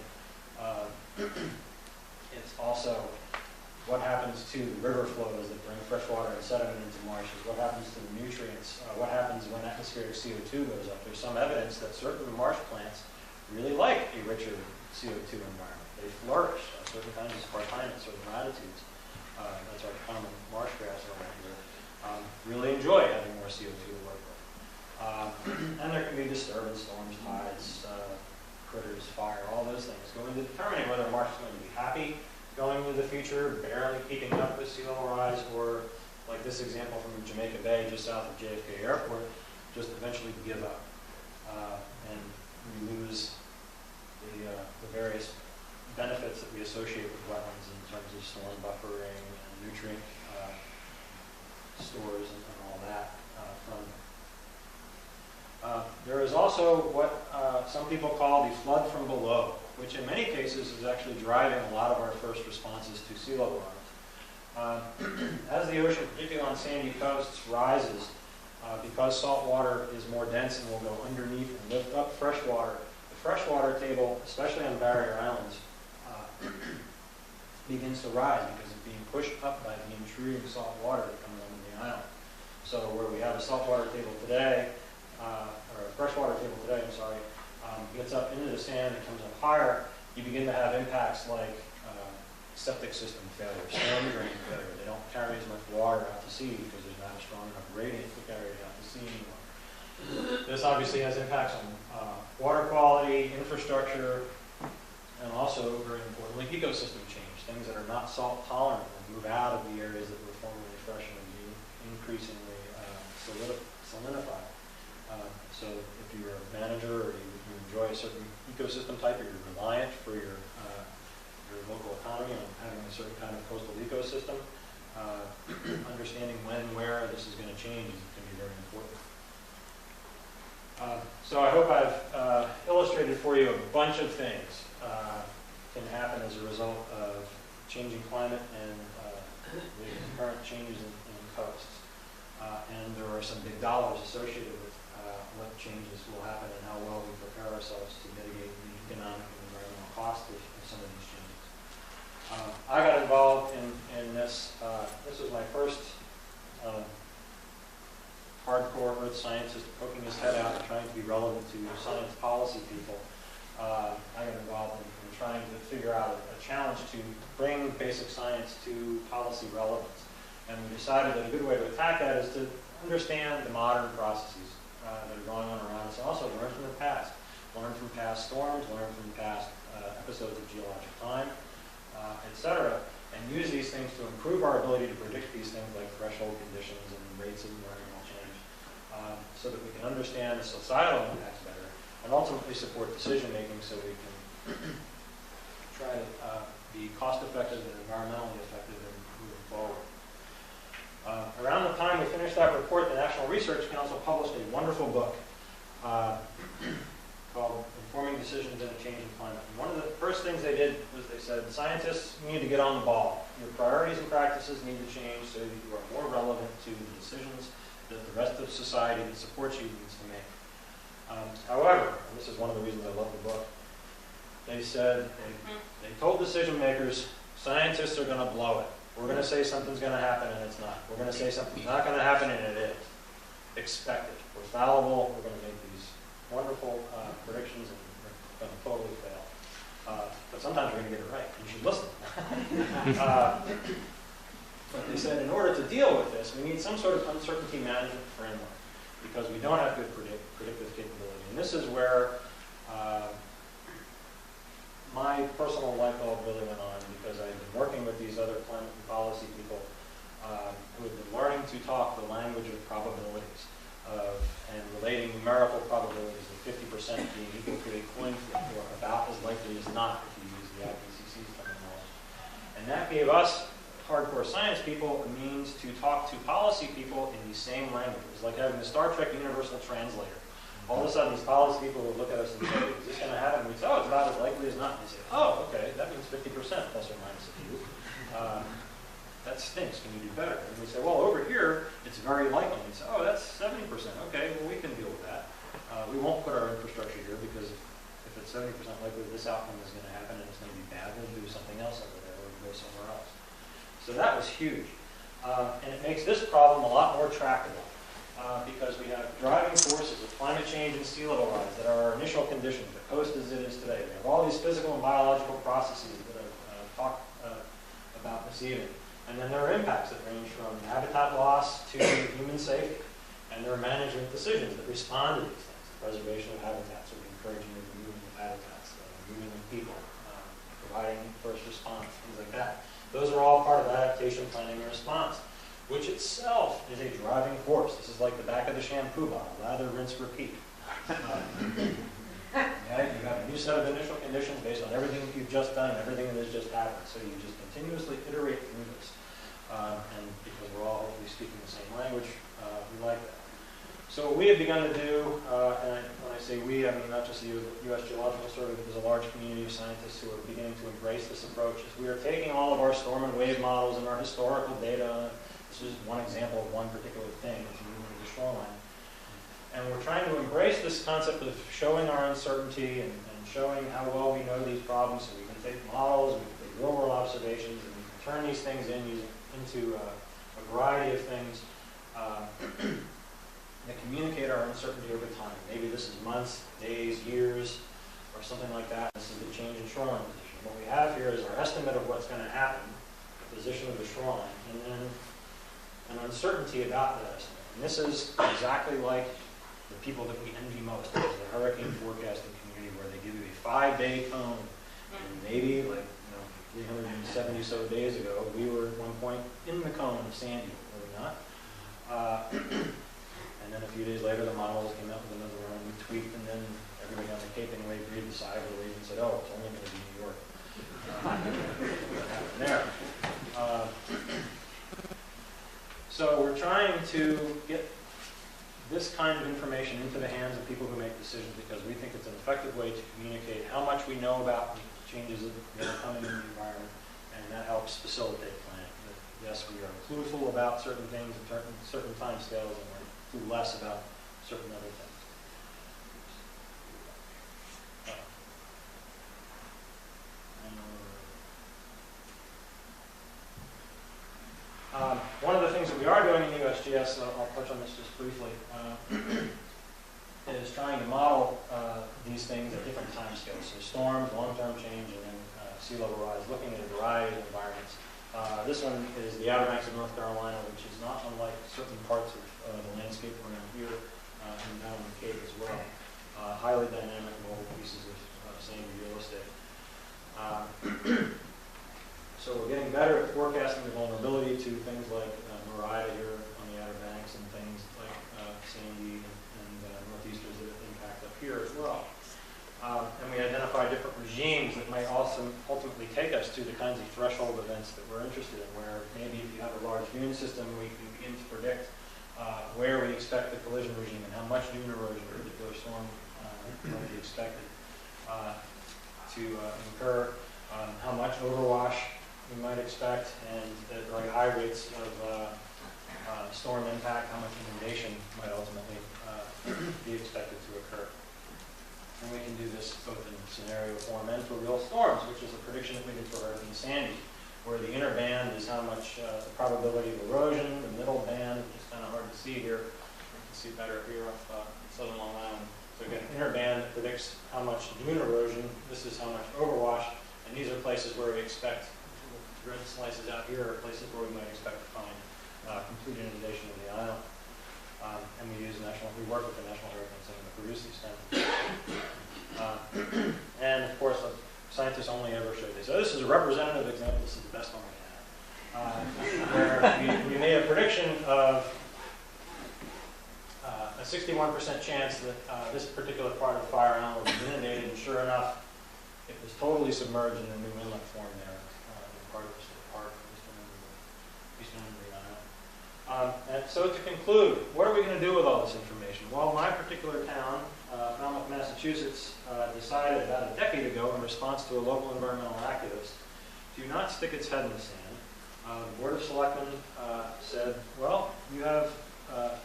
It's also what happens to the river flows that bring fresh water and sediment into marshes, what happens to the nutrients, what happens when atmospheric CO2 goes up. There's some evidence that certain marsh plants really like a richer CO2 environment. They flourish. Certain kinds of spartina, certain latitudes, that's our common marsh grass around here, really enjoy having more CO2 to work with. And there can be disturbance, storms, tides, critters, fire, all those things go into determining whether a marsh is going to be happy going into the future, barely keeping up with sea level rise, or like this example from Jamaica Bay, just south of JFK Airport, just eventually give up. And we lose the various benefits that we associate with wetlands in terms of storm buffering and nutrient stores and all that from them. There is also what some people call the flood from below, which in many cases is actually driving a lot of our first responses to sea level rise. As the ocean, particularly on sandy coasts, rises, because salt water is more dense and will go underneath and lift up fresh water, the freshwater table, especially on barrier islands, begins to rise because it's being pushed up by the intruding salt water that comes onto the island. So where we have a saltwater table today, or a freshwater table today, I'm sorry, gets up into the sand and comes up higher, you begin to have impacts like septic system failure, storm drain failure. They don't carry as much water out to sea because there's not a strong enough gradient to carry it out to sea anymore. This obviously has impacts on water quality, infrastructure, and also, very importantly, ecosystem change. Things that are not salt tolerant will move out of the areas that were formerly fresh and be increasingly salinified. So if you're a manager or you enjoy a certain ecosystem type or you're reliant for your local economy on having a certain kind of coastal ecosystem, understanding when and where this is going to change is going to be very important. So I hope I've illustrated for you a bunch of things can happen as a result of changing climate and the current changes in coasts. And there are some big dollars associated with what changes will happen and how well we prepare ourselves to mitigate the economic and environmental cost of some of these changes. I got involved in this. This was my first hardcore earth scientist poking his head out and trying to be relevant to science policy people. I got involved in trying to figure out a challenge to bring basic science to policy relevance. And we decided that a good way to attack that is to understand the modern processes that are going on around us, and also learn from the past. Learn from past storms, learn from past episodes of geologic time, etc., and use these things to improve our ability to predict these things like threshold conditions and rates of environmental change, so that we can understand the societal impacts better, and ultimately support decision making so we can try to be cost-effective and environmentally effective in moving forward. Around the time we finished that report, the National Research Council published a wonderful book called Informing Decisions in a Changing Climate. And one of the first things they did was they said, scientists need to get on the ball. Your priorities and practices need to change so that you are more relevant to the decisions that the rest of society that supports you needs to make. However, and this is one of the reasons I love the book, they said, they told decision makers, scientists are going to blow it. We're going to say something's going to happen and it's not. We're going to say something's not going to happen and it is. Expect it. We're fallible. We're going to make these wonderful predictions and we're going to totally fail. But sometimes we're going to get it right. You should listen. But they said in order to deal with this, we need some sort of uncertainty management framework. because we don't have good predictive capability. And this is where my personal light bulb really went on, because I've been working with these other climate and policy people who have been learning to talk the language of probabilities and relating numerical probabilities of 50% being equal to a coin flip, or about as likely as not, if you use the IPCC's terminology. And that gave us hardcore science people a means to talk to policy people in these same languages, like having the Star Trek Universal Translator. All of a sudden, these policy people would look at us and say, is this going to happen? We'd say, oh, it's about as likely as not. And they say, oh, okay, that means 50% plus or minus a few. That stinks. Can you do better? And we say, well, over here, it's very likely. And we say, oh, that's 70%. Okay, well, we can deal with that. We won't put our infrastructure here, because if it's 70% likely this outcome is going to happen and it's going to be bad, we'll do something else over there, or go somewhere else. So that was huge. And it makes this problem a lot more tractable, because we have driving forces of climate change and sea level rise that are our initial conditions. The coast as it is today. We have all these physical and biological processes that I've talked about this evening. And then there are impacts that range from habitat loss to human safety. And there are management decisions that respond to these things. The preservation of habitats, or the encouraging of the movement of habitats, movement of people, providing first response, things like that. Those are all part of adaptation planning and response, which itself is a driving force. This is like the back of the shampoo bottle: lather, rinse, repeat. Okay? You have a new set of initial conditions based on everything that you've just done and everything that has just happened. So you just continuously iterate through this. And because we're all hopefully speaking the same language, we like that. So what we have begun to do, and when I say we, I mean not just the US Geological Survey, but there's a large community of scientists who are beginning to embrace this approach, is we are taking all of our storm and wave models and our historical data. This is one example of one particular thing, it's movement of the shoreline. And we're trying to embrace this concept of showing our uncertainty and showing how well we know these problems, so we can take models, we can take real-world observations, and we can turn these things into a variety of things that communicate our uncertainty over time. Maybe this is months, days, years, or something like that. This is the change in shoreline position. What we have here is our estimate of what's going to happen, the position of the shoreline, and then an uncertainty about that estimate. And this is exactly like the people that we envy most, which is the hurricane forecasting community, where they give you a 5-day cone, and maybe, like, 370 so days ago, we were at one point in the cone of Sandy, were we not? And then a few days later, the models came out with another one, and we tweaked, and then everybody on the Cape anyway breathed a sigh of relief and said, oh, it's only going to be New York. What happened there? So we're trying to get this kind of information into the hands of people who make decisions, because we think it's an effective way to communicate how much we know about the changes that are coming in the environment, and that helps facilitate planning. That, yes, we are clueful about certain things at certain time scales, and we're clue less about certain other things. One of the things that we are doing in USGS, I'll touch on this just briefly, is trying to model these things at different time scales. So storms, long-term change, and then sea level rise, looking at a variety of environments. This one is the Outer Banks of North Carolina, which is not unlike certain parts of the landscape around here and down on the Cape as well. Highly dynamic, mobile pieces of sandy real estate. So we're getting better at forecasting the vulnerability to things like Mariah here on the Outer Banks, and things like Sandy and northeasters that impact up here as well. And we identify different regimes that might also ultimately take us to the kinds of threshold events that we're interested in, where maybe if you have a large dune system, we can begin to predict where we expect the collision regime and how much dune erosion a particular storm might be expected to incur, how much overwash we might expect, and at very high rates of storm impact, how much inundation might ultimately be expected to occur. And we can do this both in scenario form and for real storms, which is a prediction that we did for Hurricane Sandy, where the inner band is how much the probability of erosion, the middle band, which is kind of hard to see here. You can see better here off southern Long Island. So again, inner band predicts how much dune erosion, this is how much overwash, and these are places where we expect, red slices out here are places where we might expect to find complete inundation of the island. And we use representative example, this is the best one we had, where we made a prediction of a 61% chance that this particular part of Fire Island would be inundated, and sure enough, it was totally submerged in a new inlet formed there in part of the state park, eastern end of the island. And so to conclude, what are we going to do with all this information? Well, my particular town, Falmouth, Massachusetts, decided about a decade ago in response to a local environmental activist to not stick its head in the sand. The Board of Selectmen said, well, you have a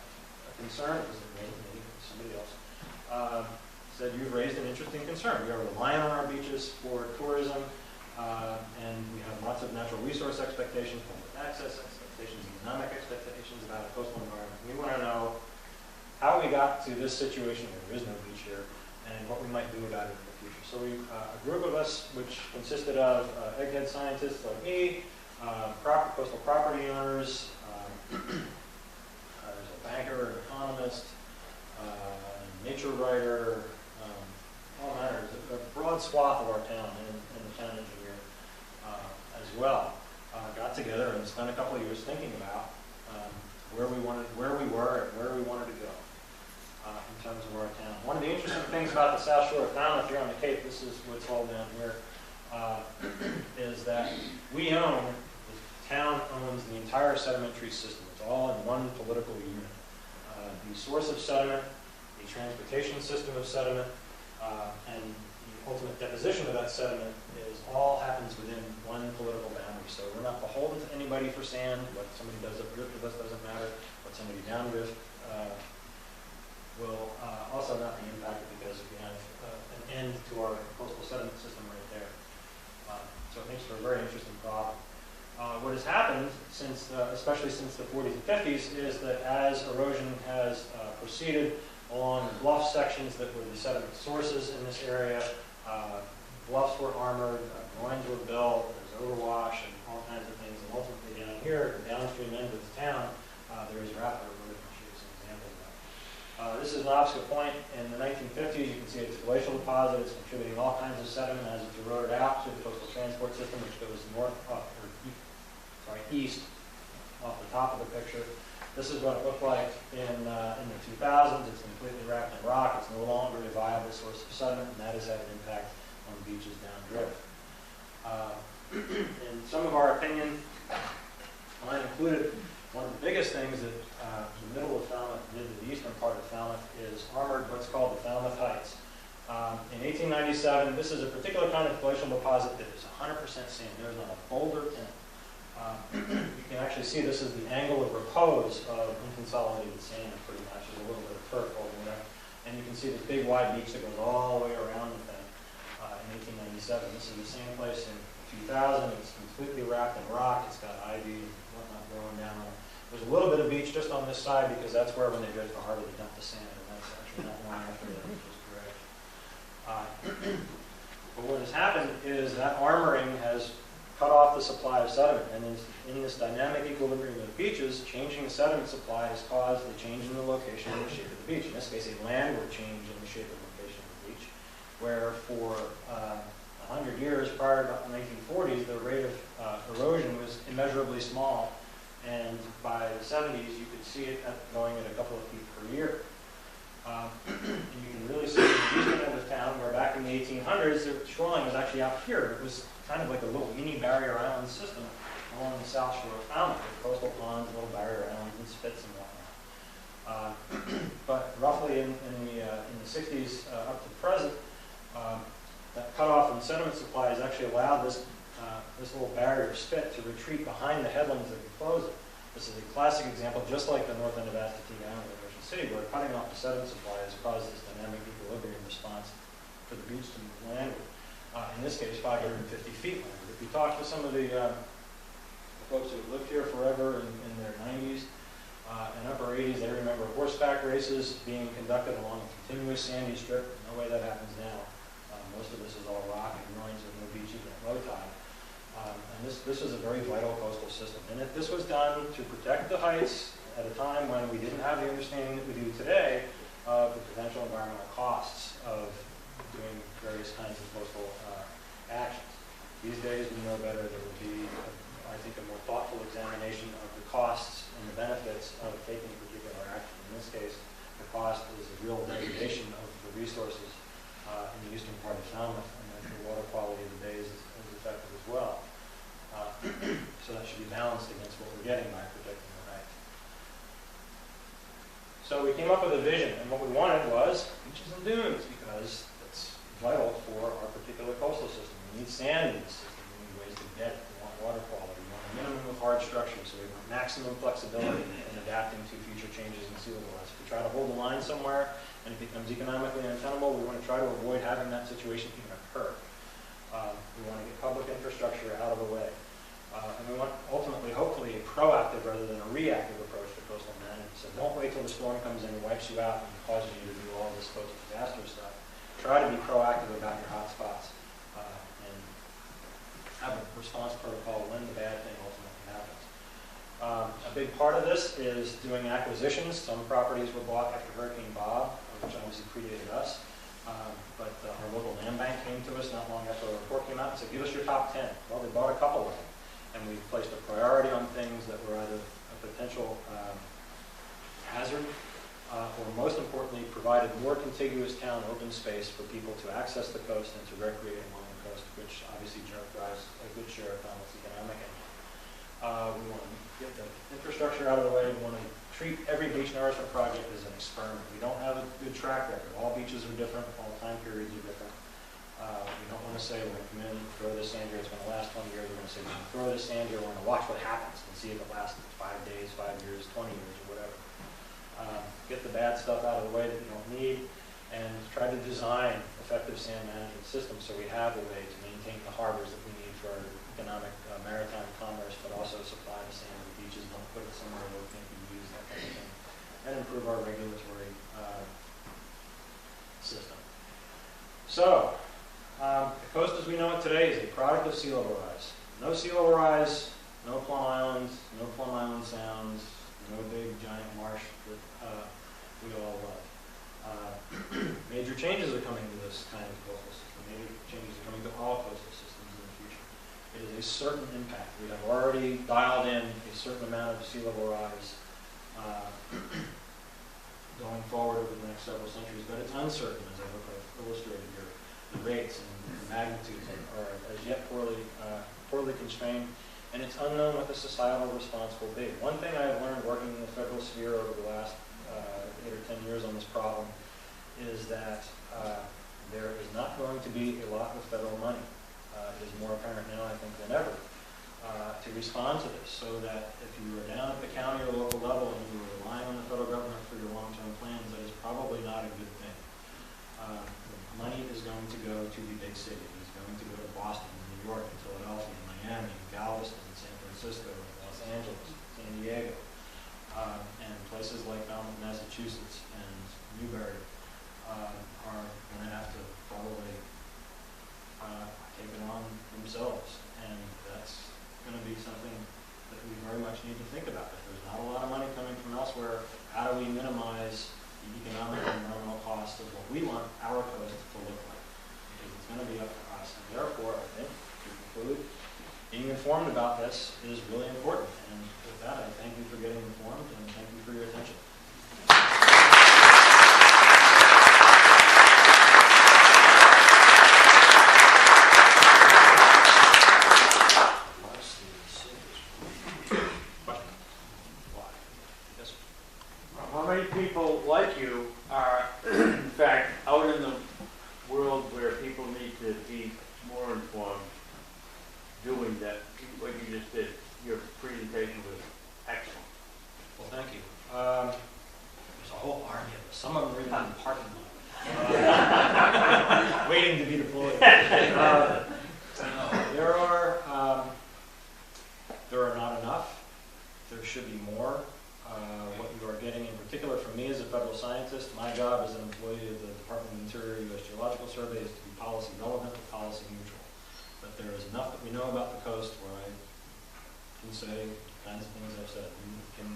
concern, it wasn't me, it was somebody else, said you've raised an interesting concern. We are relying on our beaches for tourism, and we have lots of natural resource expectations, public access expectations, economic expectations about a coastal environment. We want to know how we got to this situation where there is no beach here, and what we might do about it in the future. So a group of us, which consisted of egghead scientists like me, coastal property owners, there's a banker, an economist, nature writer, all matters, a broad swath of our town, and the town engineer as well, got together and spent a couple of years thinking about where we were and where we wanted to go in terms of our town. One of the interesting things about the South Shore of Falmouth here on the Cape, this is what's all down here, is that the town owns the entire sedimentary system. It's all in one political unit. The source of sediment, the transportation system of sediment, and the ultimate deposition of that sediment all happens within one political boundary. So we're not beholden to anybody for sand. What somebody does updrift with us doesn't matter. What somebody downdrift will also not be impacted because we have an end to our coastal sediment system right there. So it makes for a very interesting problem. What has happened since, especially since the 40s and 50s, is that as erosion has proceeded along the bluff sections that were the sediment sources in this area, bluffs were armored, groins were built, there's overwash and all kinds of things. And ultimately down here, at the downstream end of the town, there is rapid erosion. I'll show you some examples of that. This is Nobska Point in the 1950s. You can see it's a glacial deposit. It's contributing all kinds of sediment as it's eroded out to the coastal transport system, which goes east off the top of the picture. This is what it looked like in the 2000s. It's completely wrapped in rock. It's no longer a viable source of sediment, and that has had an impact on beaches downdrift. In some of our opinion, I included one of the biggest things that the middle of Falmouth did to the eastern part of Falmouth is armored what's called the Falmouth Heights. In 1897, this is a particular kind of glacial deposit that is 100% sand. There's not a boulder in it. You can actually see this is the angle of repose of unconsolidated sand, pretty much. There's a little bit of turf over there. And you can see this big wide beach that goes all the way around the thing in 1897. This is the same place in 2000. It's completely wrapped in rock. It's got ivy and whatnot growing down on it. There's a little bit of beach just on this side because that's where, when they dredge the harbor, they dump the sand, and that's actually not long after that it was dredged. But what has happened is that armoring has cut off the supply of sediment, and in this dynamic equilibrium of beaches, changing the sediment supply has caused a change in the location and the shape of the beach. In this case, a landward change in the shape and location of the beach, where for 100 years prior to the 1940s, the rate of erosion was immeasurably small, and by the 70s, you could see it going at a couple of feet per year. And you can really see in the eastern end of town, where back in the 1800s, the shoreline was actually out here. It was kind of like a little mini barrier island system along the south shore of Falmouth, with coastal ponds, little barrier islands, and spits and whatnot. But roughly in the 60s up to present, that cutoff in sediment supply has actually allowed this little barrier spit to retreat behind the headlands that close it. This is a classic example, just like the north end of Assateague Island in Ocean City, where cutting off the sediment supply has caused this dynamic equilibrium response for the beach to move landward. In this case, 550 feet landward. If you talk to some of the folks who have lived here forever in their 90s and upper 80s, they remember horseback races being conducted along a continuous sandy strip. No way that happens now. Most of this is all rock and groins with no beach even at low tide. And this is a very vital coastal system. And if this was done to protect the heights at a time when we didn't have the understanding that we do today of the potential environmental costs of doing various kinds of coastal actions. These days, we know better. There would be, I think, a more thoughtful examination of the costs and the benefits of taking a particular action. In this case, the cost is a real degradation of the resources in the eastern part of Falmouth, and that the water quality of the bay is affected as well. So that should be balanced against what we're getting by protecting the bank. So we came up with a vision, and what we wanted was beaches and dunes, because it's vital for our particular coastal system. We need sand in the system. We need ways to get it. We want water quality. We want a minimum of hard structure, so we want maximum flexibility in adapting to future changes in sea level rise. If we try to hold the line somewhere and it becomes economically untenable, we want to try to avoid having that situation even occur. We want to get public infrastructure out of the way. And we want, ultimately, hopefully, a proactive rather than a reactive approach to coastal management. So don't wait till the storm comes in and wipes you out and causes you to do all this coastal disaster stuff. Try to be proactive about your hot spots and have a response protocol when the bad thing ultimately happens. A big part of this is doing acquisitions. Some properties were bought after Hurricane Bob, which obviously predated us. But our local land bank came to us not long after our report came out and said, give us your top 10. Well, they bought a couple of them. And we placed a priority on things that were either a potential hazard or, most importantly, provided more contiguous town open space for people to access the coast and to recreate along the coast, which obviously drives a good share of Falmouth's economic engine. We want to get the infrastructure out of the way. We want to treat every beach nourishment project as an experiment. We don't have a good track record. All beaches are different. All time periods are different. We don't want to say we're going to come in, throw this sand here, it's going to last 20 years. We're going to say we're going to throw this sand here, we're going to watch what happens and see if it lasts 5 days, 5 years, 20 years, or whatever. Get the bad stuff out of the way that you don't need, and try to design effective sand management systems so we have a way to maintain the harbors that we need for our economic maritime commerce, but also supply the sand to the beaches, don't put it somewhere where it can't be used, that kind of thing, and improve our regulatory system. So, the coast as we know it today is a product of sea level rise. No sea level rise, no Plum Island, no Plum Island sounds, no big giant marsh that we all love. Major changes are coming to this kind of coastal system. Major changes are coming to all coastal systems in the future. It is a certain impact. We have already dialed in a certain amount of sea level rise going forward over the next several centuries, but it's uncertain, as I've illustrated here. The rates and the magnitudes are as yet poorly constrained, and it's unknown what the societal response will be. One thing I've learned working in the federal sphere over the last 8 or 10 years on this problem is that there is not going to be a lot of federal money. It is more apparent now, I think, than ever, to respond to this, so that if you are down at the county or local level and you are relying on the federal government for your long-term plans, that is probably not a good thing. Money is going to go to the big cities. It's going to go to Boston, New York, and Philadelphia, and Miami, and Galveston, and San Francisco, and Los Angeles, San Diego, and places like Falmouth, Massachusetts, and Newbury are going to have to probably take it on themselves. And that's going to be something that we very much need to think about. If there's not a lot of money coming from elsewhere, how do we minimize the economic and environmental cost of what we want our coast to look like? Because it's going to be up to us. And therefore, I think, to conclude, being informed about this is really important. And with that, I thank you for getting informed, and thank you for your attention. How many people like you are, in fact, out in the world where people need to be more informed, doing that, what you just did? Your presentation was excellent. Well, thank you. There's a whole army of us. Some of them are even in the parking lot, waiting to be deployed. There are not enough. There should be more. What you are getting, in particular for me as a federal scientist, my job as an employee of the Department of Interior US Geological Survey is to be policy relevant and policy neutral. But there is enough that we know about the coast where I can say the kinds of things I've said. You can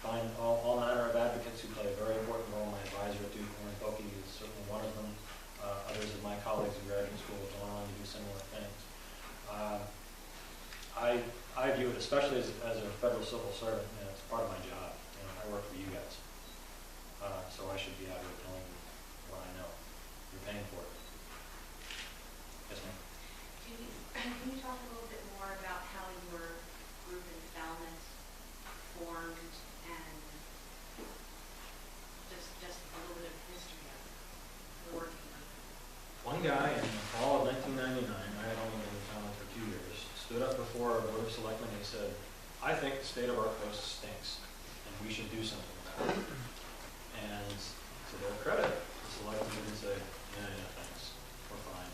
find all manner of advocates who play a very important role. My advisor at Duke, Warren Pelkey, is certainly one of them. Others of my colleagues in graduate school have gone on to do similar things. especially as a federal civil servant, you know, it's part of my job. You know, I work for you guys. So I should be out here telling you what I know. You're paying for it. Yes, ma'am? Can you talk a little bit more about how your group in Falmouth formed and just a little bit of history of the working group? One guy in the fall of 1999, I had only been in Falmouth for 2 years, stood up before our board of selectmen and he said, I think the state of our coast stinks and we should do something about it. And to their credit, the selectmen didn't say, yeah, thanks, we're fine.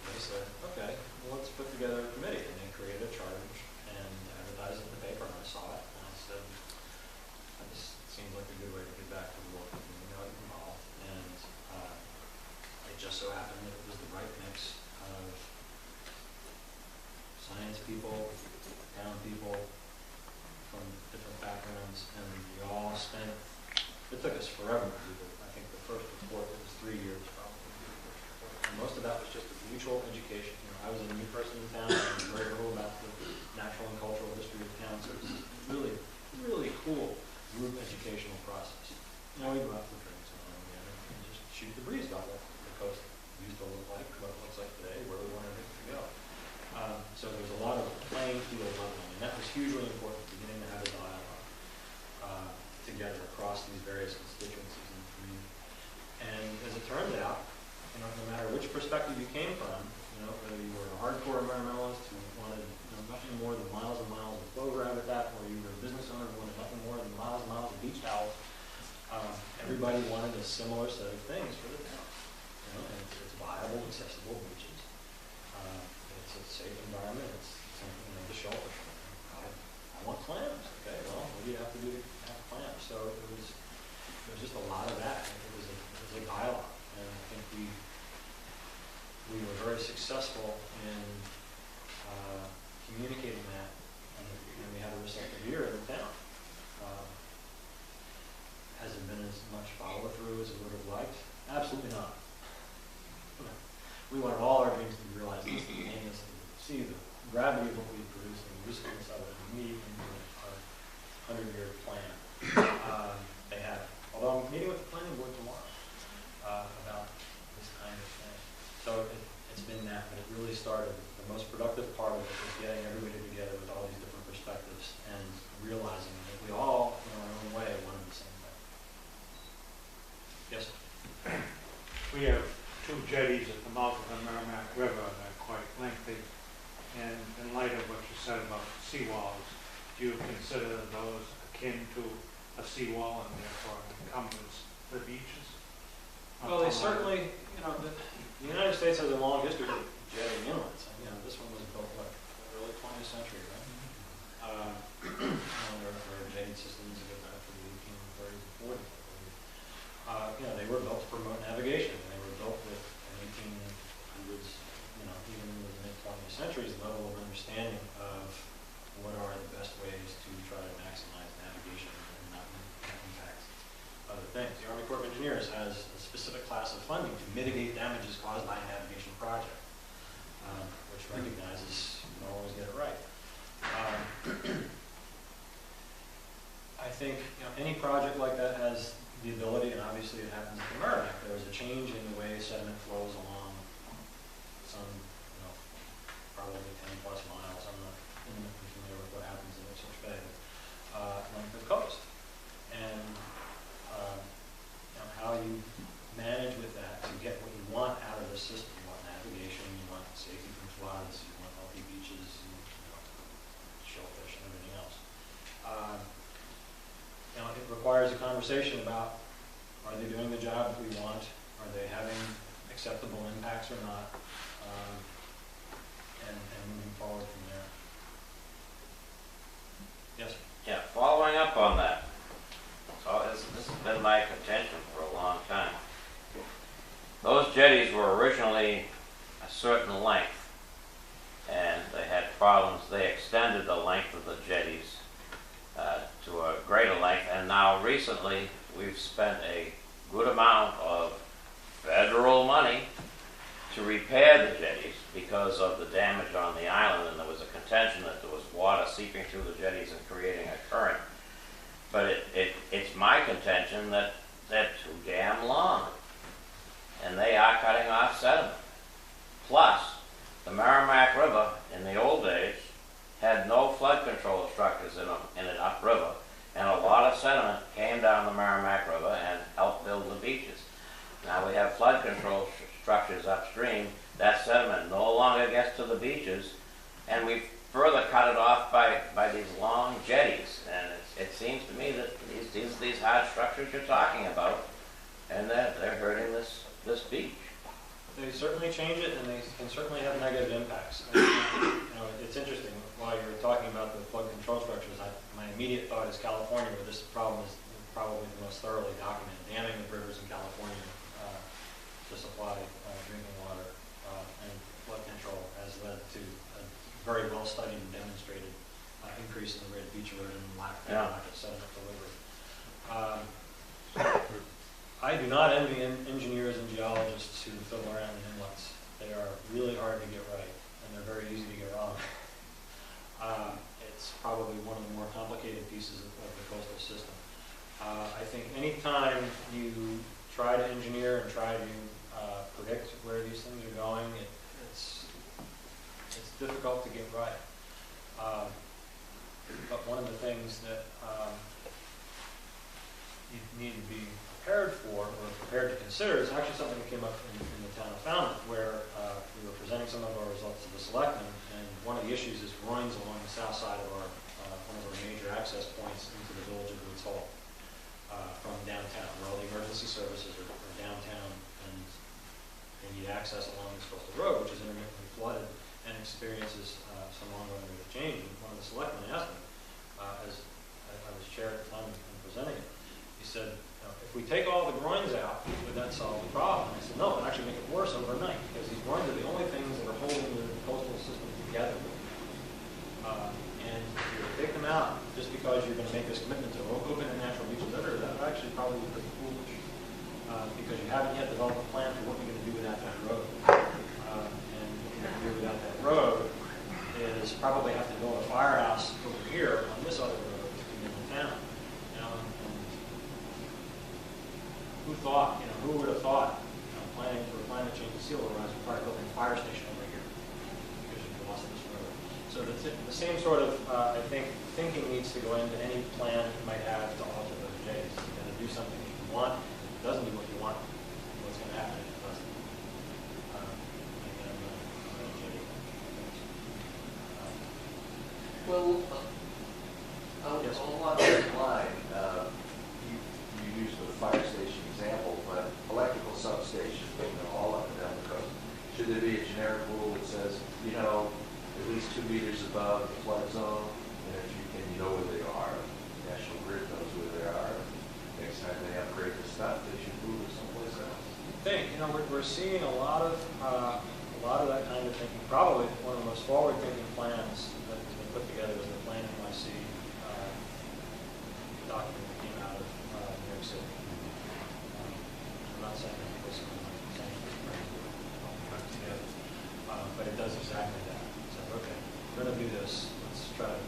They said, okay, well, let's put together a committee. And they created a charge and advertised it in the paper, and I saw it. And I said, this seems like a good way to get back to the local community involved. And it just so happened that it was the right mix of science people, town people from different backgrounds, and we all spent, it took us forever to do it. I think the first report, it was 3 years probably. And most of that was just a mutual education. You know, I was a new person in town. I knew very little about the natural and cultural history of town. So it was a really, really cool group educational process. You know, we go out for drinks and just shoot the breeze about what the coast used to look like, what it looks like today, where we wanted it to go. So there was a lot of playing field leveling, and that was hugely important, beginning to have a dialogue together across these various constituencies in the community. And as it turned out, you know, no matter which perspective you came from, you know, whether you were a hardcore environmentalist who wanted, you know, nothing more than miles and miles of clover habitat, or you were a business owner who wanted nothing more than miles and miles of beach towels, everybody wanted a similar set of things for the town. You know, and it's viable, accessible beaches. It's a safe environment. It's something, you know, the shellfish. I want clams. Okay, well, what do you have to do to have clams? So it was just a lot of that. It was a dialogue, and I think we were very successful in communicating that, and we had a receptive ear in the town. Has it been as much follow-through as we would have liked? Absolutely not. We wanted all our dreams to be realized instantaneously. See the gravity of what we produce and the usefulness of it, and meet into our 100-year plan. They have, although I'm meeting with the planning board tomorrow about this kind of thing. So it's been that, but it really started, the most productive part of it was getting everybody together with all these different perspectives and realizing that we all, in our own way, wanted the same thing. Yes? We have 2 jetties at the mouth of the Merrimack River that are quite lengthy. And in light of what you said about seawalls, do you consider those akin to a seawall and therefore an encumbrance the beaches? Well, they certainly, you know, the United States has a long history of jetting inlets. You know, this one was built, what, early 20th century, right? You know, there are jetty systems that go back to the 1830s and 40s, I believe. You know, they were built to promote navigation, and they were built with, in 1800s, you know, even in the mid-20th centuries, level of understanding of what are the best ways to try to maximize navigation and not impact other things. The Army Corps of Engineers has a specific class of funding to mitigate damages caused by a navigation project, which recognizes you don't always get it right. I think, you know, any project like that has the ability, and obviously it happens at the Merrimack, there was a change in the way sediment flows along some, you know, probably 10 plus miles. I'm not intimately familiar with what happens in Refuge Bay, along the coast. And you know, how you manage with that to get what you want out of the system. You want navigation, you want safety from floods, you want healthy beaches, and, you know, shellfish and everything else. You know, it requires a conversation about, are they doing the job that we want? Are they having acceptable impacts or not? And moving forward from there. Yes? Yeah, following up on that. So this has been my contention for a long time. Those jetties were originally a certain length, and they had problems. They extended the length of the jetties to a greater length, and now recently we've spent a good amount of federal money to repair the jetties because of the damage on the island, and there was a contention that there was water seeping through the jetties and creating a current. But it's my contention that they're too damn long, and they are cutting off sediment. Plus, the Merrimack River in the old days had no flood control structures in it upriver, and a lot of sediment came down the Merrimack River and helped build the beaches. Now we have flood control structures upstream. That sediment no longer gets to the beaches, and we've further cut it off by these long jetties. And it seems to me that these hard structures you're talking about, and they're hurting this beach. They certainly change it, and they can certainly have negative impacts. It's interesting. While you were talking about the flood control structures, my immediate thought is California, where this problem is probably the most thoroughly documented. Damming of rivers in California to supply drinking water and flood control has led to a very well studied and demonstrated increase in the rate of beach erosion and lack of sediment delivery. I do not envy engineers and geologists who fiddle around in inlets. They are really hard to get right, and they're very easy to get wrong. It's probably one of the more complicated pieces of the coastal system. I think anytime you try to engineer and try to predict where these things are going, it's difficult to get right. But one of the things that you need to be prepared for, or prepared to consider, is actually something that came up in the town of Falmouth, where we were presenting some of our results to the selectmen, and one of the issues is groins along the south side of our one of our major access points into the village of Woods Hole from downtown, where all the emergency services are downtown, and they need access along this coastal road, which is intermittently flooded and experiences some ongoing rate of change. And one of the selectmen asked me, as I was chair at the time and presenting it, he said, if we take all the groins out, would that solve the problem? I said, no, it would actually make it worse overnight, because these groins are the only things that are holding the coastal system together. And if you take them out just because you're going to make this commitment to open and natural beaches, that would actually probably be pretty foolish, because you haven't yet developed a plan for what you're going to do without that road. And what you're going to do without that road is probably have to build a firehouse over here on this other road in the town. Who thought, who would have thought, planning for climate change and sea level rise required building a fire station over here because you lost this road. So the same sort of, I think, thinking needs to go into any plan you might have to alter those J's. You're going to do something that you want. If it doesn't do what you want, what's going to happen if it doesn't? Along that line, you used the fire station example, but electrical substations, all up and down the coast. Should there be a generic rule that says, at least 2 meters above the flood zone, and you know where they are, National Grid knows where they are. Next time they upgrade the stuff, they should move it someplace else. We're seeing a lot of that kind of thinking. Probably one of the most forward-thinking plans that has been put together is the Plan NYC document that came out of New York City. I'm not saying that because I'm saying it's together, but it does exactly that. So, okay, we're going to do this. Let's try to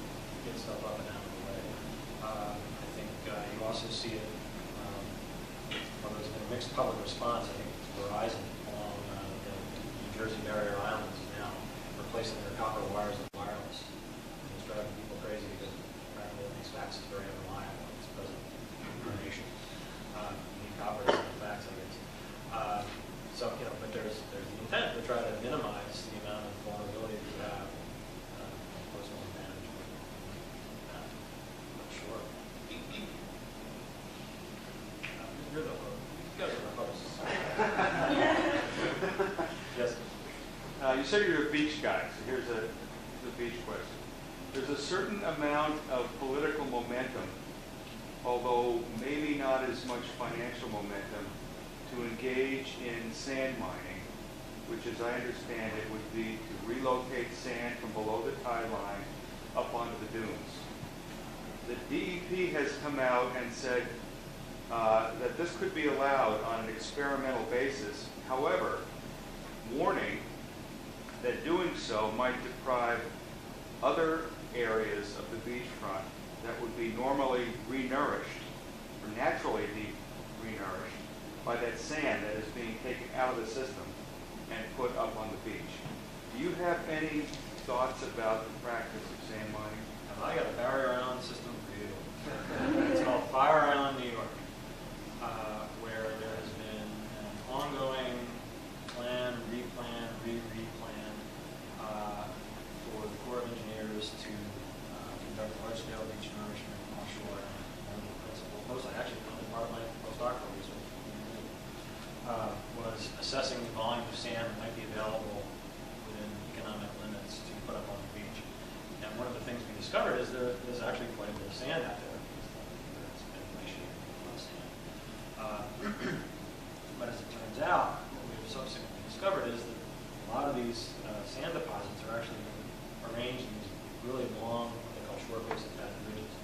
get stuff up and out of the way. I think you also see it, although there's been a mixed public response. I think it's Verizon along the New Jersey barrier islands now replacing their copper wires with wireless. And it's driving people crazy because apparently it makes faxes very unreliable. It's present information. You need copper to send fax, I guess. But there's the intent to try to minimize the amount of vulnerability that you have coastal damage. Not sure. You're the host. You guys are the hosts. Yes. You said you're a beach guy, so here's the beach question. There's a certain amount of political momentum, although maybe not as much financial momentum, to engage in sand mining, which, as I understand it, would be to relocate sand from below the tide line up onto the dunes. The DEP has come out and said that this could be allowed on an experimental basis. However, warning that doing so might deprive other areas of the beachfront that would be normally renourished, or naturally be renourished, by that sand that is being taken out of the system and put up on the beach. Do you have any thoughts about the practice of sand mining? I got a barrier island system for you. It's called Fire Island, New York, where there has been an ongoing plan, replan, replan for the Corps of Engineers to conduct large-scale beach nourishment offshore. And one of the principal, mostly actually part of my postdoctoral research, was assessing the volume of sand that might be available within economic limits to put up on the beach. And one of the things we discovered is there's actually quite a bit of sand out there. It's been glaciated, a lot of sand. But as it turns out, what we've subsequently discovered is that a lot of these sand deposits are actually arranged in these really long, what they call shore-based pattern ridges,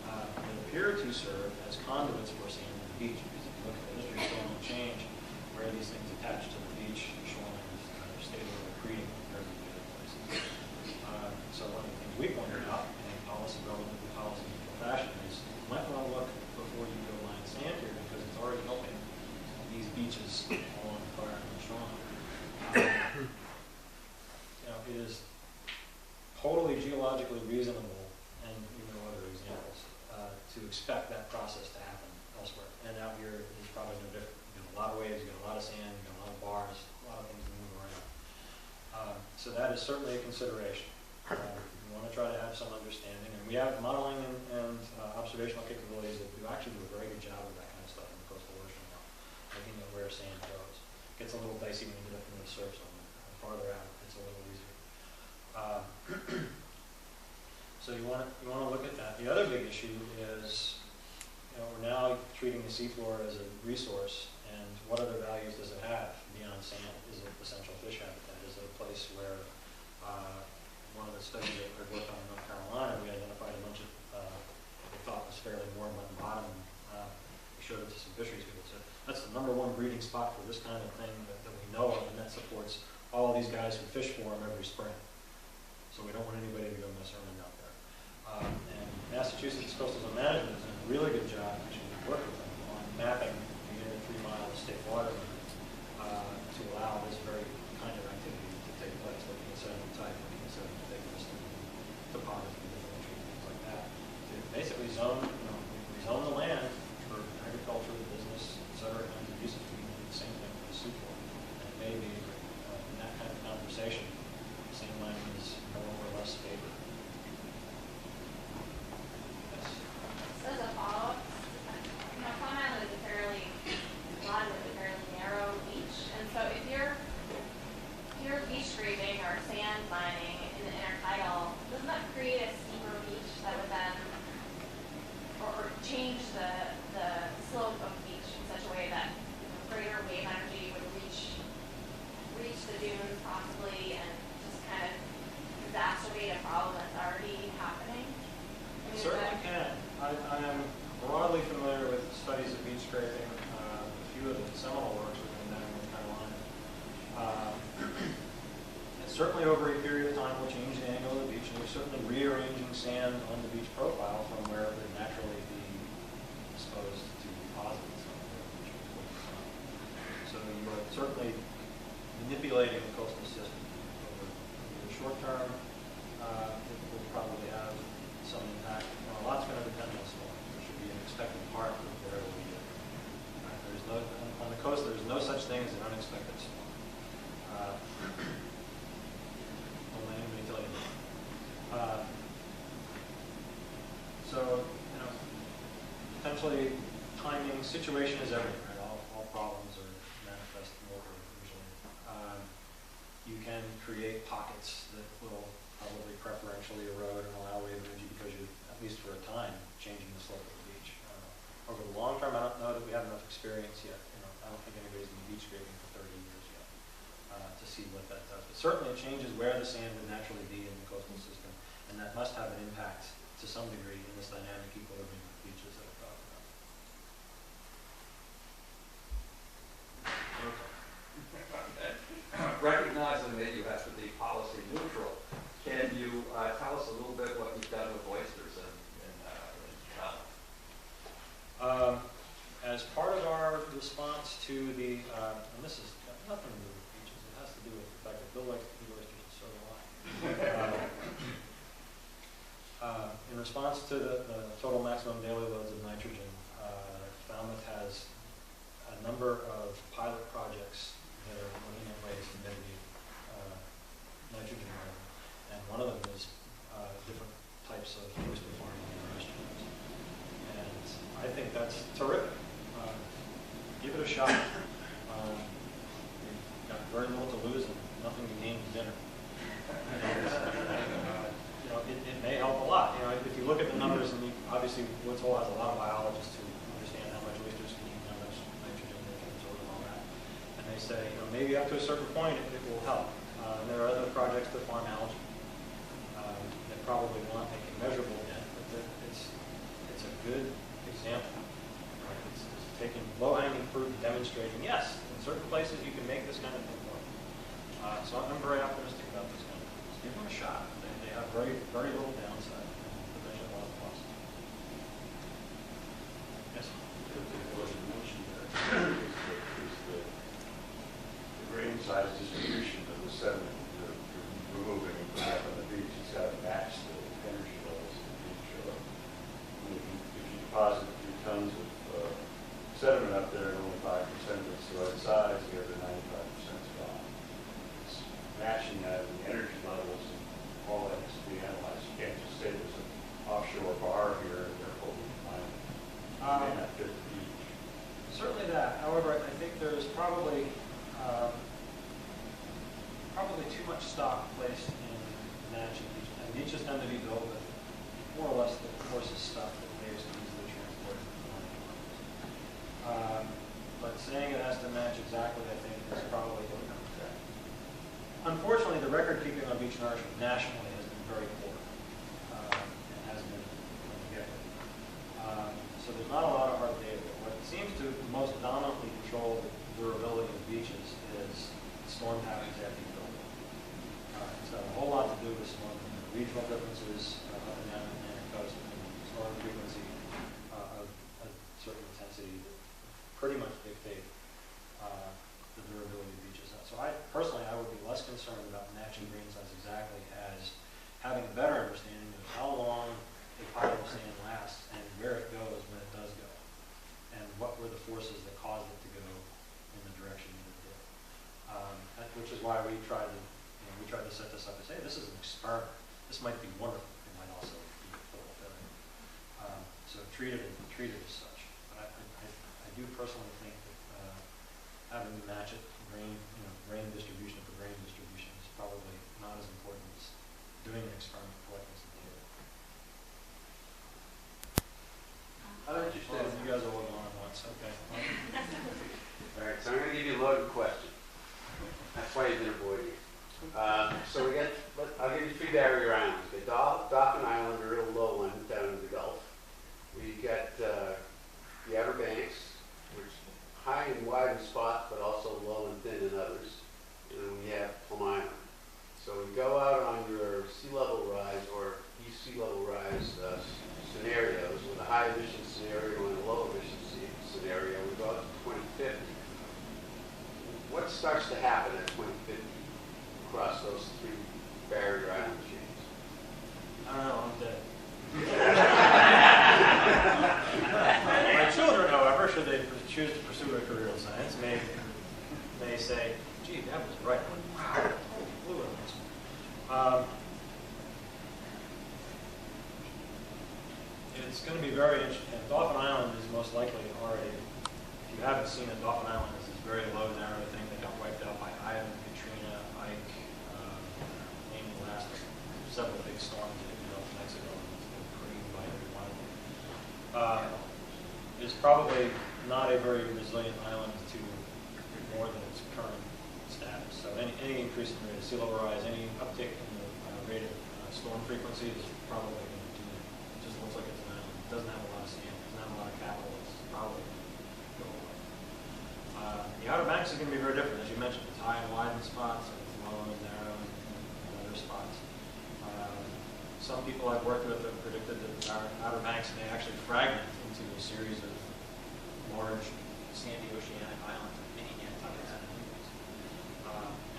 that appear to serve as conduits for sand on the beach. Because if you look at the history of storm change, where these things attach to the beach, the shorelines stable or accreting compared to the other places. So one of the things we pointed out in a relatively policy neutral fashion is you might want to look before you go line sand here because it's already helping these beaches along the Fire Island shoreline. It is totally geologically reasonable, and you know other examples, to expect that process to happen elsewhere. And out here, it's probably no different. You got a lot of waves, you got a lot of sand, you got a lot of bars, a lot of things to move around. So that is certainly a consideration. We want to try to have some understanding, and we have modeling and observational capabilities that do actually do a very good job of that kind of stuff in the coastal ocean now, looking at where sand goes. It gets a little dicey when you get up into the surf zone. Farther out, it's a little easier. So you want to look at that. The other big issue is, we're now treating the seafloor as a resource, and what other values does it have beyond sand? Is it essential fish habitat? Is it a place where one of the studies that I worked on in North Carolina, we identified a bunch of what we thought was fairly warm on the bottom. We showed it to some fisheries people. So that's the #1 breeding spot for this kind of thing that we know of, and that supports all of these guys who fish for them every spring. So we don't want anybody to go mess around out there. And Massachusetts Coastal Zone Management has done a really good job, actually, we work with them on mapping the inner 3-mile state water limit to allow this very kind of activity to take place, looking at sediment type, looking at sediment thickness, topography, differential, things like that. To basically zone, we zone the land for agriculture, business, et cetera, kinds of uses. We can do the same thing for the seafloor. And it may be in that kind of conversation, sand mining is more or less favored. Yes. So as a follow-up, Plum Island is a fairly narrow beach, and so if you're beach scraping or sand mining in the intertidal, doesn't that create a steeper beach that would then, or change the slope of the beach in such a way that greater wave energy would reach the dunes possibly and just kind of exacerbate a problem that's already happening? I mean, Certainly can. I am broadly familiar with studies of beach scraping. A few of the seminal works within that in North Carolina. And certainly over a period of time will change the angle of the beach, and we're certainly rearranging sand on the beach profile from where it would naturally be exposed to deposits. So you are certainly manipulating the coastal system over the short term. It will probably have some impact. A lot's going to depend on storm. There should be an expected part of where it will be. There's no, on the coast, there's no such thing as an unexpected storm. Don't let anybody tell you that. So, potentially timing, situation is everything, right? All problems are manifest locally usually. You can create pockets that will probably preferentially erode and allow wave energy because you're, at least for a time, changing the slope of the beach. Over the long term, I don't know that we have enough experience yet. I don't think anybody's been beach scraping for 30 years yet to see what that does. But certainly it changes where the sand would naturally be in the coastal system, and that must have an impact to some degree in this dynamic equilibrium of beaches that I talked about. Okay. to the, and this has got nothing to do with beaches, it has to do with the fact that Bill likes to eat oysters so do I. In response to the total maximum daily loads of nitrogen, Falmouth has a number of pilot projects that are looking at ways to mitigate nitrogen load. And one of them is different types of oyster farming and restaurants. And I think that's terrific. Give it a shot. You've got very little to lose and nothing to gain for dinner. It may help a lot. If you look at the numbers, and obviously Woods Hole has a lot of biologists who understand how much oysters can eat, how much nitrogen they can absorb and all that. And they say, maybe up to a certain point it will help. And there are other projects that farm algae that probably will not make a measurable dent, but it's a good example. It's taking low-hanging fruit and demonstrating, yes, in certain places you can make this kind of thing work. So I'm very optimistic about this kind of thing. Just give them a shot. They have very, very little downside and potentially a lot of plus. Yes? It wasn't mentioned there, is the grain size distribution of the sediment you're removing and putting up on the beach. It's got to match the energy levels of the beach. If you deposit a few tons of sediment up there and only 5% of it's the right size, the other 95% is gone. It's matching that in the energy levels, and all that has to be analyzed. You can't just say there's an offshore bar here and therefore we find it may not fit the beach. Certainly that. However, I think there's probably too much stock placed in managing beaches. And beaches tend to be built with more or less the coarsest stuff that waves can easily transport. But saying it has to match exactly, I think, is probably going to come. Unfortunately, the record keeping on beach nourishment nationally has been very poor. It has been from the get-go. So there's not a lot of hard data. What seems to most dominantly control the durability of beaches is storm patterns after you build them. It's got a whole lot to do with storm regional differences up and down the Atlantic coast and storm frequency of a certain intensity that pretty much dictate the durability of beaches. So I would be less concerned about matching grain size exactly as having a better understanding of how long a pile of sand lasts and where it goes when it does go, and what were the forces that caused it to go in the direction that it did. Which is why we tried to set this up and say, hey, this is an experiment. This might be wonderful. It might also be a total failure. So treat it as such. But I do personally think that having to match it, grain distribution for grain distribution is probably not as important as doing an experiment collecting some data. I'm interested. You guys are all going on once, okay. All right, so I'm going to give you a loaded question. That's why you've been avoiding it. So I'll give you 3 barrier islands. Okay, Dolphin Island, a real low one down in the Gulf. We got the Outer Banks, which high and wide in spots, but also low and thin in others. And then we have Plum Island. So we go out on your sea level rise or east sea level rise scenarios with a high emission scenario and a low emission scenario. We go out to 2050. What starts to happen at 2050 across those 3 barrier island chains? I don't know, I'm dead. My children, however, should they choose to pursue a career in science, may say, gee, that was right. Wow, flew on this one. It's going to be very interesting. Dolphin Island is most likely already, if you haven't seen it, Dolphin Island is this very low, narrow thing that got wiped out by Ivan, Katrina, Ike, naming the last several big storms that hit the Gulf of Mexico, and it's been creamed by every one of them. It's probably not a very resilient island to more than its current status. So any increase in the rate of sea level rise, any uptick in the rate of storm frequency is probably going to do it. It just looks like it's an island. It doesn't have a lot of sand. It doesn't have a lot of capital. It's probably going to go away. The Outer Banks is going to be very different. As you mentioned, it's high and wide in spots, and it's low and narrow in other spots. Some people I've worked with have predicted that our Outer Banks may actually fragment into a series of large sandy oceanic islands of mini Nantucket Islands.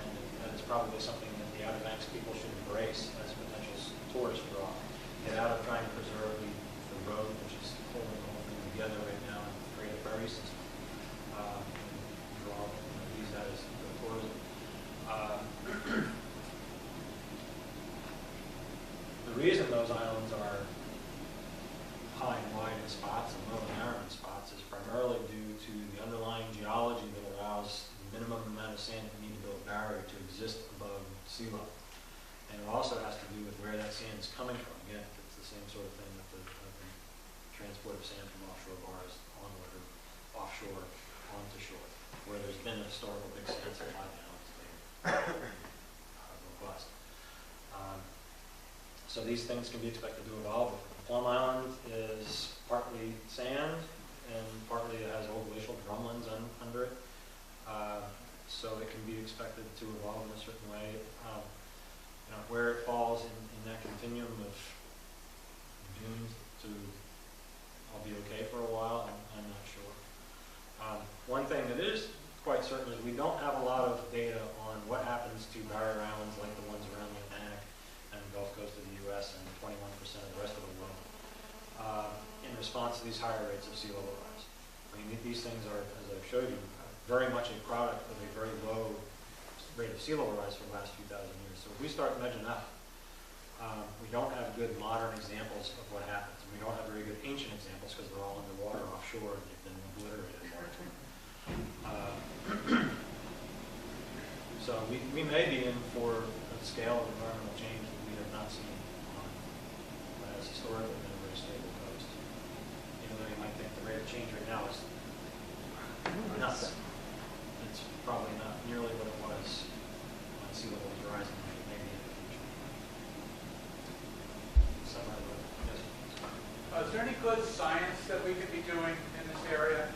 And it's probably something that the Outer Banks people should embrace as a potential tourist draw. Get out of trying to preserve the road, which is holding the whole thing together right now, and create a ferry system. And use that as tourism. The reason those islands are high and wide in spots and low and narrow in spots is primarily due to the underlying geology that allows the minimum amount of sand you need to build a barrier to exist above sea level. And it also has to do with where that sand is coming from. Again, it's the same sort of thing with the transport of sand from offshore bars onward or offshore onto shore, where there's been a historical big sand supply now. It's robust. So these things can be expected to evolve. Plum Island is partly sand and partly it has old glacial drumlins under it. So it can be expected to evolve in a certain way. Where it falls in that continuum of doomed to I'll be okay for a while, I'm not sure. One thing that is quite certain is we don't have a lot of data on what happens to barrier islands like the ones around the Atlantic and the Gulf Coast of the U.S. and 21% of the rest of the world in response to these higher rates of sea level rise. I mean, these things are, as I've showed you, very much a product of a very low rate of sea level rise for the last few thousand years. So if we start measuring up, we don't have good modern examples of what happens. We don't have very good ancient examples because they're all underwater offshore and they've been obliterated. So we may be in for a scale of environmental change that we have not seen on what has historically been a very stable coast. Even though you might think the rate of change right now is nuts. It's probably not nearly what it was when sea level was rising, maybe in the future. Is there any good science that we could be doing in this area?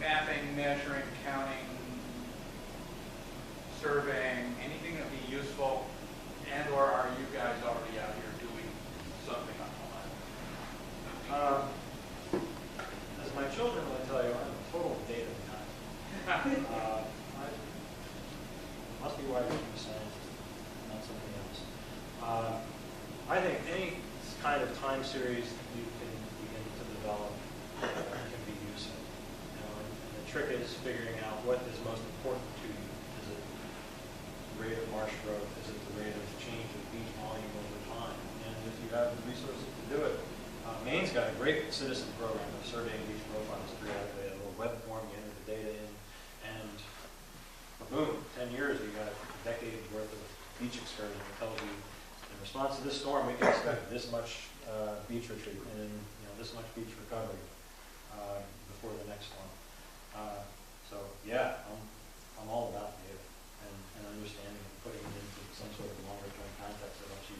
Mapping, measuring, counting, surveying, anything that would be useful? And or are you guys already out here doing something on the line? As my children will tell you, I'm a total data guy. Must be why you're a scientist, not something else. I think any kind of time series that you can begin to develop can be useful. And the trick is figuring out what is most important to you. Is it the rate of marsh growth? Is it the rate of change of beach volume over time? And if you have the resources to do it, Maine's got a great citizen program of surveying beach profiles periodically. A little web form, you enter the data in, and boom, 10 years, you got a decade worth of beach excursion that tells you in response to this storm, we can expect this much beach retreat and this much beach recovery before the next storm. So yeah, I'm all about data and understanding and putting it into some sort of longer term context that helps you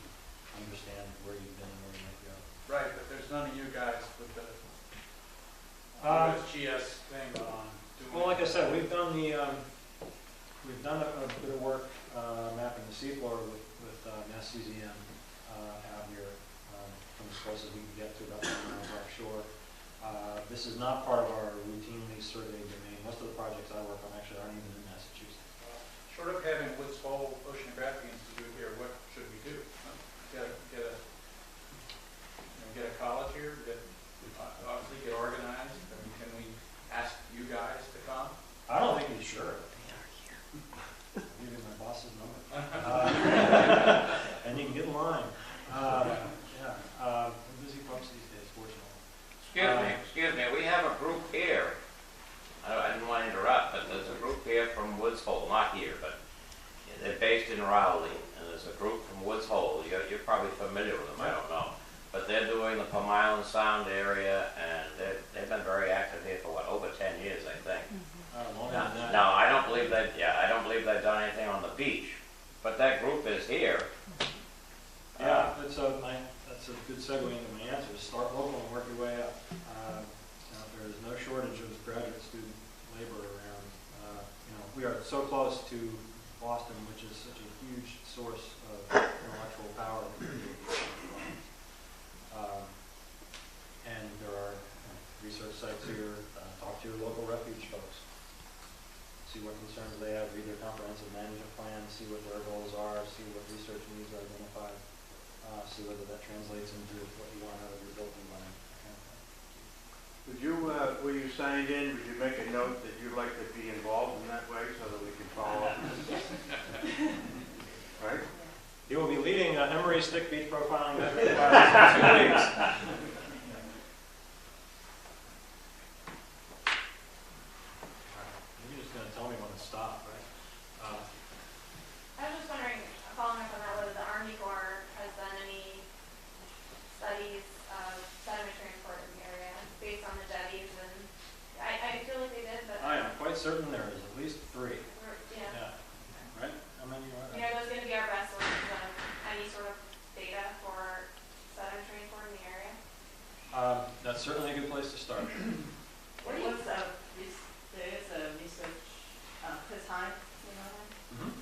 understand where you've been and where you might go. Right, but there's none of you guys with the USGS thing on doing. Well, like I said, we've done a bit of work mapping the seafloor with Mass CCM out here from as close as we can get to about 10 miles offshore. This is not part of our routinely surveyed domain. Most of the projects I work on actually aren't even in Massachusetts. Short of having Woods Hole Oceanographic Institute here, what should we do? Get a college here? Obviously get organized? I mean, can we ask you guys to come? I don't think you should. I'll give you my boss's number. And you can get in line. We're busy folks these days, fortunately. Excuse me, we have a group here. I didn't want to interrupt, but there's a group here from Woods Hole, not here, but they're based in Rowley, and there's a group from Woods Hole. You're probably familiar with them, I don't know. But they're doing the Plum Island Sound area, and they've been very active here for over 10 years, I think. No, I don't believe they've done anything on the beach, but that group is here. Yeah, that's a good segue into my answer. Start local and work your way up. There's no shortage of graduate student labor around. We are so close to Boston, which is such a huge source of intellectual power. And there are research sites talk to your local refuge folks. See what concerns they have, read their comprehensive management plan, see what their goals are, see what research needs are identified, see whether that translates into what you want out of your building plan. Would you, were you signed in, would you make a note that you'd like to be involved in that way so that we can follow up? Right? You will be leading Emory Stick Beach Profiling Metric class in 2 weeks. You're just going to tell me when to stop, right? I was just wondering, following up on that, whether the Army Corps has done any studies of sediment transport in the area based on the jetties, and I feel like they did, but I am quite certain there is at least 3. yeah. Yeah. Right? How many are You there? know, those going to be our best sources of any sort of data for sediment transport in the area. That's certainly a good place to start. There is a research, Chris Hine, you know him?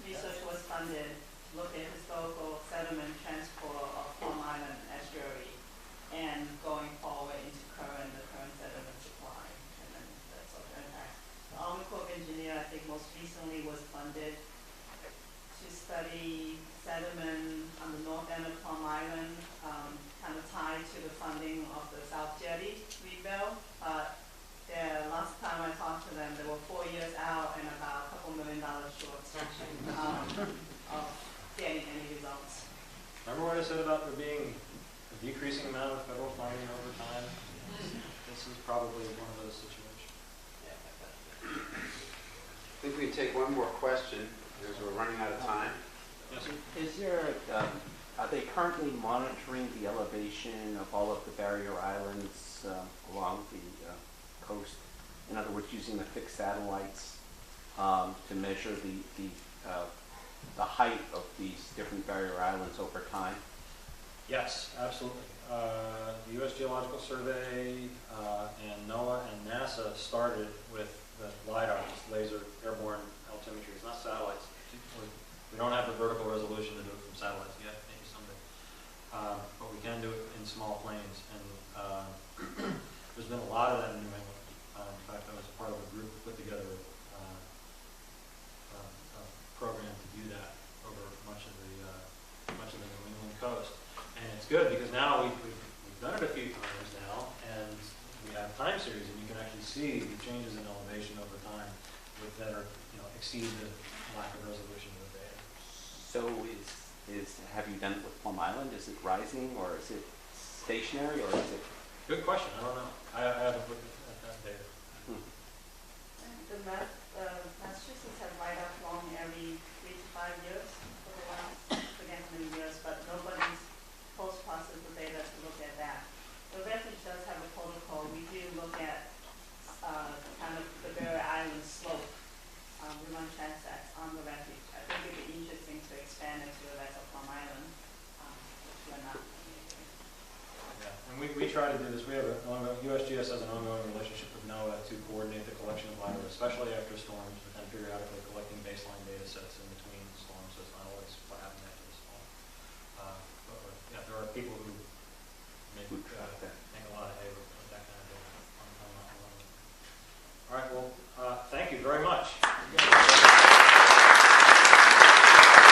Research was funded, look at historical sediment transport of Plum Island estuary and going forward into the current sediment supply and then that sort of impact. The Army Corps of Engineer, I think most recently was funded to study sediment on the north end of Plum Island, kind of tied to the funding of the South Jetty rebuild. Last time I talked to them, they were 4 years out and about $2 million short of getting any results. Remember what I said about there being a decreasing amount of federal funding over time? This is probably one of those situations. I think we can take one more question because we're running out of time. Yes, sir. Is there, are they currently monitoring the elevation of all of the barrier islands along the coast? In other words, using the fixed satellites to measure the height of these different barrier islands over time? Yes, absolutely. The US Geological Survey and NOAA and NASA started with the LiDAR, laser airborne altimetry. It's not satellites. We don't have the vertical resolution to do it from satellites yet, maybe someday. But we can do it in small planes. And there's been a lot of that in New England. In fact, I was part of a group that put together a program to do that over much of the New England coast. And it's good because now we've done it a few times now, and we have time series, and you can actually see the changes in elevation over time that are, exceed the lack of resolution of the data. So have you done it with Plum Island? Is it rising or is it stationary or is it? Good question. I don't know. I haven't looked at that data. Massachusetts have LiDAR flown every 3 to 5 years for the last, forget how many years, but nobody's post-processed the data to look at that. The Refuge does have a protocol. We do look at kind of the barrier island slope. We run transects on the Refuge. I think it'd be interesting to expand it to the rest of Plum Island, which we're not. Yeah, and we try to do this. We have USGS has an ongoing relationship with NOAA to coordinate the collection of LiDAR, especially after storms, but then periodically collecting baseline data sets in between storms, so it's not always what happened after the storm. But there are people who make a lot of hay with that kind of data on. All right, well, thank you very much.